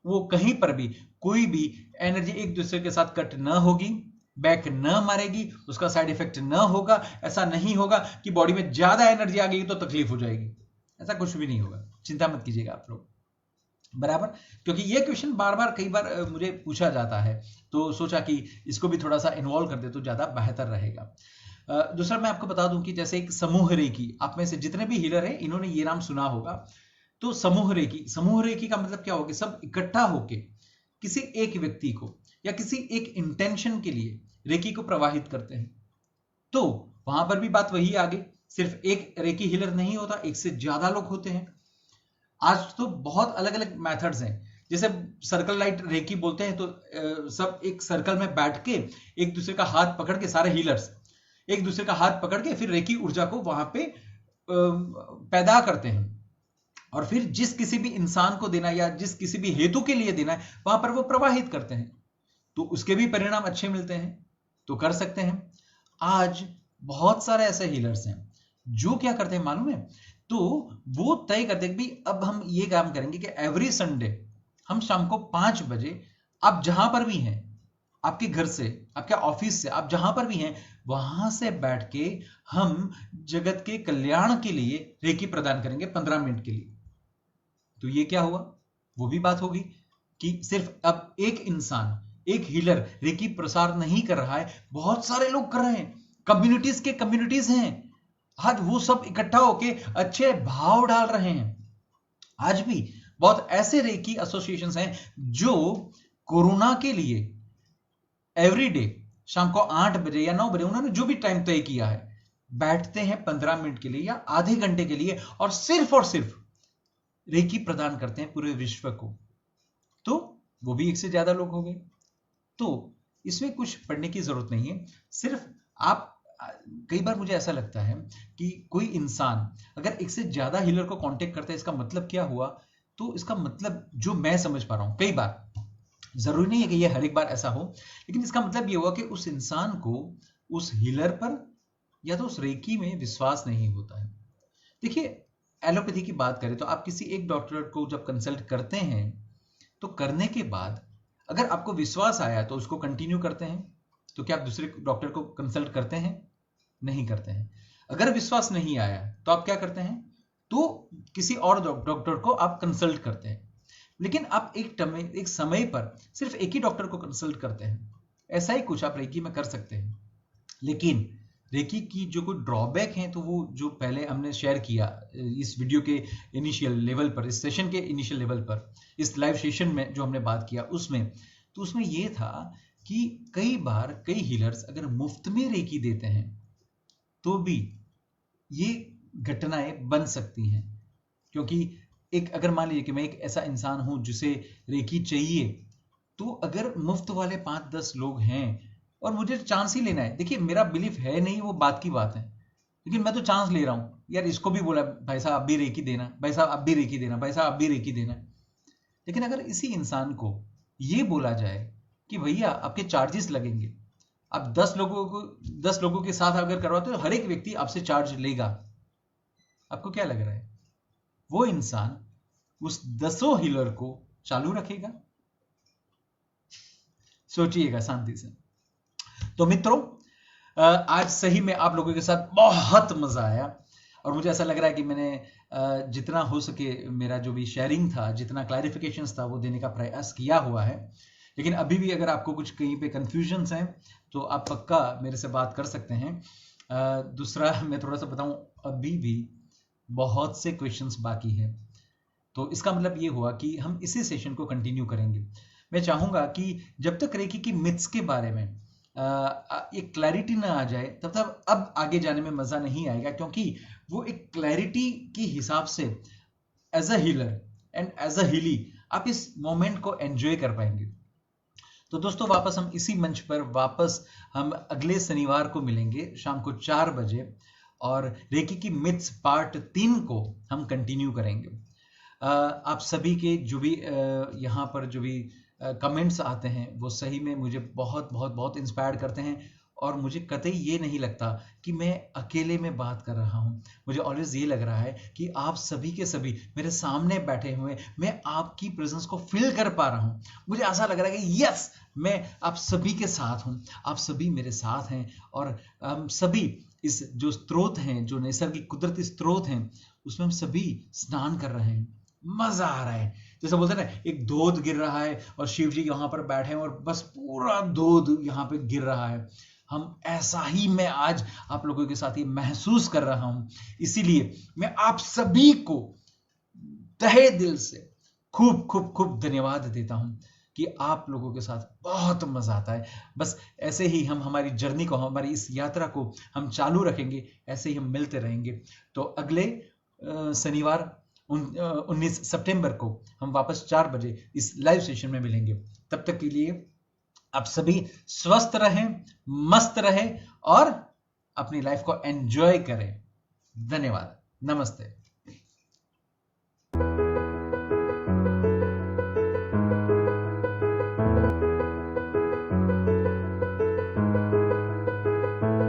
वो कहीं पर भी कोई भी एनर्जी एक दूसरे के साथ कट न होगी, बैक न मारेगी, उसका साइड इफेक्ट न होगा। ऐसा नहीं होगा कि बॉडी में ज्यादा एनर्जी आ गई तो तकलीफ हो जाएगी, ऐसा कुछ भी नहीं होगा। चिंता मत कीजिएगा आप लोग, बराबर। क्योंकि ये क्वेश्चन बार बार कई बार मुझे पूछा जाता है, तो सोचा कि इसको भी थोड़ा सा इन्वॉल्व कर दे तो ज्यादा बेहतर रहेगा। दूसरा मैं आपको बता दूं कि जैसे एक समूह रेकी, आप में से जितने भी हीलर हैं इन्होंने ये नाम सुना होगा। तो समूह रेकी का मतलब क्या होगा, सब इकट्ठा होके किसी एक व्यक्ति को या किसी एक इंटेंशन के लिए रेकी को प्रवाहित करते हैं। तो वहां पर भी बात वही आ गई, सिर्फ एक रेकी हीलर नहीं होता, एक से ज्यादा लोग होते हैं। आज तो बहुत अलग अलग मेथड्स हैं, जैसे सर्कल लाइट रेकी बोलते हैं, तो सब एक सर्कल में बैठ के एक दूसरे का हाथ पकड़ के, सारे हीलर्स एक दूसरे का हाथ पकड़ के फिर रेकी ऊर्जा को वहां पे पैदा करते हैं, और फिर जिस किसी भी इंसान को देना या जिस किसी भी हेतु के लिए देना है वहां पर वो प्रवाहित करते हैं, तो उसके भी परिणाम अच्छे मिलते हैं, तो कर सकते हैं। आज बहुत सारे ऐसे हीलर्स हैं जो क्या करते हैं मालूम है, तो वो तय करते हैं कि अब हम ये काम करेंगे कि एवरी संडे हम शाम को 5 बजे आप जहां पर भी हैं, आपके घर से, आपके ऑफिस से, आप जहां पर भी हैं वहां से बैठ के हम जगत के कल्याण के लिए रेकी प्रदान करेंगे 15 मिनट के लिए। तो ये क्या हुआ, वो भी बात होगी कि सिर्फ अब एक इंसान, एक हीलर रेकी प्रसार नहीं कर रहा है, बहुत सारे लोग कर रहे हैं, कम्युनिटीज हैं, आज वो सब इकट्ठा होके अच्छे भाव डाल रहे हैं। आज भी बहुत ऐसे रेकी एसोसिएशंस हैं जो कोरोना के लिए एवरी डे शाम को 8 बजे या 9 बजे उन्होंने जो भी टाइम तय किया है, बैठते हैं 15 मिनट के लिए या आधे घंटे के लिए, और सिर्फ रेकी प्रदान करते हैं पूरे विश्व को। तो वो भी एक से ज्यादा लोग हो गए। तो इसमें कुछ पढ़ने की जरूरत नहीं है, सिर्फ आप, कई बार मुझे ऐसा लगता है कि कोई इंसान अगर एक से ज्यादा हीलर को कांटेक्ट करता है, इसका मतलब क्या हुआ, तो इसका मतलब जो मैं समझ पा रहा हूं, कई बार, जरूरी नहीं है कि ये हर एक बार ऐसा हो, लेकिन इसका मतलब ये हुआ कि उस इंसान को उस हीलर पर या तो उस रेकी में विश्वास नहीं होता है। देखिए, एलोपैथी की बात करें तो आप किसी एक डॉक्टर को जब कंसल्ट करते हैं, तो करने के बाद अगर आपको विश्वास आया तो उसको कंटिन्यू करते हैं। तो क्या आप दूसरे डॉक्टर को कंसल्ट करते हैं? नहीं करते हैं। अगर विश्वास नहीं आया तो आप क्या करते हैं, तो किसी और डॉक्टर को आप कंसल्ट करते हैं। लेकिन आप एक समय पर सिर्फ एक ही डॉक्टर को कंसल्ट करते हैं। ऐसा ही कुछ आप रेकी में कर सकते हैं। लेकिन रेकी की जो कोई ड्रॉबैक है, तो वो जो पहले हमने शेयर किया इस वीडियो के इनिशियल लेवल पर, इस सेशन के इनिशियल लेवल पर, इस लाइव सेशन में जो हमने बात किया उसमें, तो उसमें ये था कि कई बार कई हीलर्स अगर मुफ्त में रेकी देते हैं तो भी ये घटनाएं बन सकती हैं। क्योंकि एक, अगर मान लीजिए कि मैं एक ऐसा इंसान हूं जिसे रेकी चाहिए, तो अगर मुफ्त वाले 5-10 लोग हैं और मुझे चांस ही लेना है, देखिए मेरा बिलीफ है नहीं, वो बात की बात है, लेकिन मैं तो चांस ले रहा हूं यार, इसको भी बोला भाई साहब आप भी रेकी देना, भाई साहब आप भी रेकी देना, भाई साहब आप भी रेकी देना। लेकिन अगर इसी इंसान को ये बोला जाए कि भैया आपके चार्जेस लगेंगे, आप 10 लोगों के साथ अगर करवाते हो हर एक व्यक्ति आपसे चार्ज लेगा, आपको क्या लग रहा है वो इंसान उस 10 हीलर को चालू रखेगा? सोचिएगा शांति से। तो मित्रों, आज सही में आप लोगों के साथ बहुत मजा आया और मुझे ऐसा लग रहा है कि मैंने जितना हो सके मेरा जो भी शेयरिंग था, जितना क्लैरिफिकेशंस था वो देने का प्रयास किया हुआ है। लेकिन अभी भी अगर आपको कुछ कहीं पे कंफ्यूजन्स हैं तो आप पक्का मेरे से बात कर सकते हैं। दूसरा मैं थोड़ा सा बताऊं, अभी भी बहुत से क्वेश्चंस बाकी हैं, तो इसका मतलब ये हुआ कि हम इसी सेशन को कंटिन्यू करेंगे। मैं चाहूंगा कि जब तक रेकी की मिथ्स के बारे में एक क्लैरिटी ना आ जाए तब तक अब आगे जाने में मजा नहीं आएगा, क्योंकि वो एक क्लैरिटी के हिसाब से as a healer and as a healee आप इस मोमेंट को एंजॉय कर पाएंगे। तो दोस्तों वापस हम इसी मंच पर वापस हम अगले शनिवार को मिलेंगे शाम को 4 बजे और रेकी की मिथ्स पार्ट 3 को हम कंटिन्यू करेंगे। आप सभी के जो भी यहाँ पर जो भी कमेंट्स आते हैं वो सही में मुझे बहुत बहुत बहुत इंस्पायर करते हैं और मुझे कतई ये नहीं लगता कि मैं अकेले में बात कर रहा हूँ। मुझे ऑलवेज ये लग रहा है कि आप सभी के सभी मेरे सामने बैठे हुए, मैं आपकी प्रेजेंस को फील कर पा रहा हूँ। मुझे ऐसा लग रहा है कि यस, मैं आप सभी के साथ हूँ, आप सभी मेरे साथ हैं और हम सभी इस जो स्रोत हैं, जो नैसर्गिक कुदरती स्रोत हैं, उसमें हम सभी स्नान कर रहे हैं। मजा आ रहा है, जैसे बोलते हैं ना एक धोध गिर रहा है और शिव जी वहां पर बैठे हैं और बस पूरा धोध यहाँ पे गिर रहा है। हम ऐसा ही मैं आज आप लोगों के साथ ये महसूस कर रहा हूं। इसीलिए मैं आप सभी को तहे दिल से खूब खूब खूब धन्यवाद देता हूं कि आप लोगों के साथ बहुत मजा आता है। बस ऐसे ही हम हमारी जर्नी को, हमारी इस यात्रा को हम चालू रखेंगे, ऐसे ही हम मिलते रहेंगे। तो अगले शनिवार 19 सितंबर को हम वापस 4 बजे इस लाइव सेशन में मिलेंगे। तब तक के लिए आप सभी स्वस्थ रहें, मस्त रहें और अपनी लाइफ को एंजॉय करें। धन्यवाद, नमस्ते।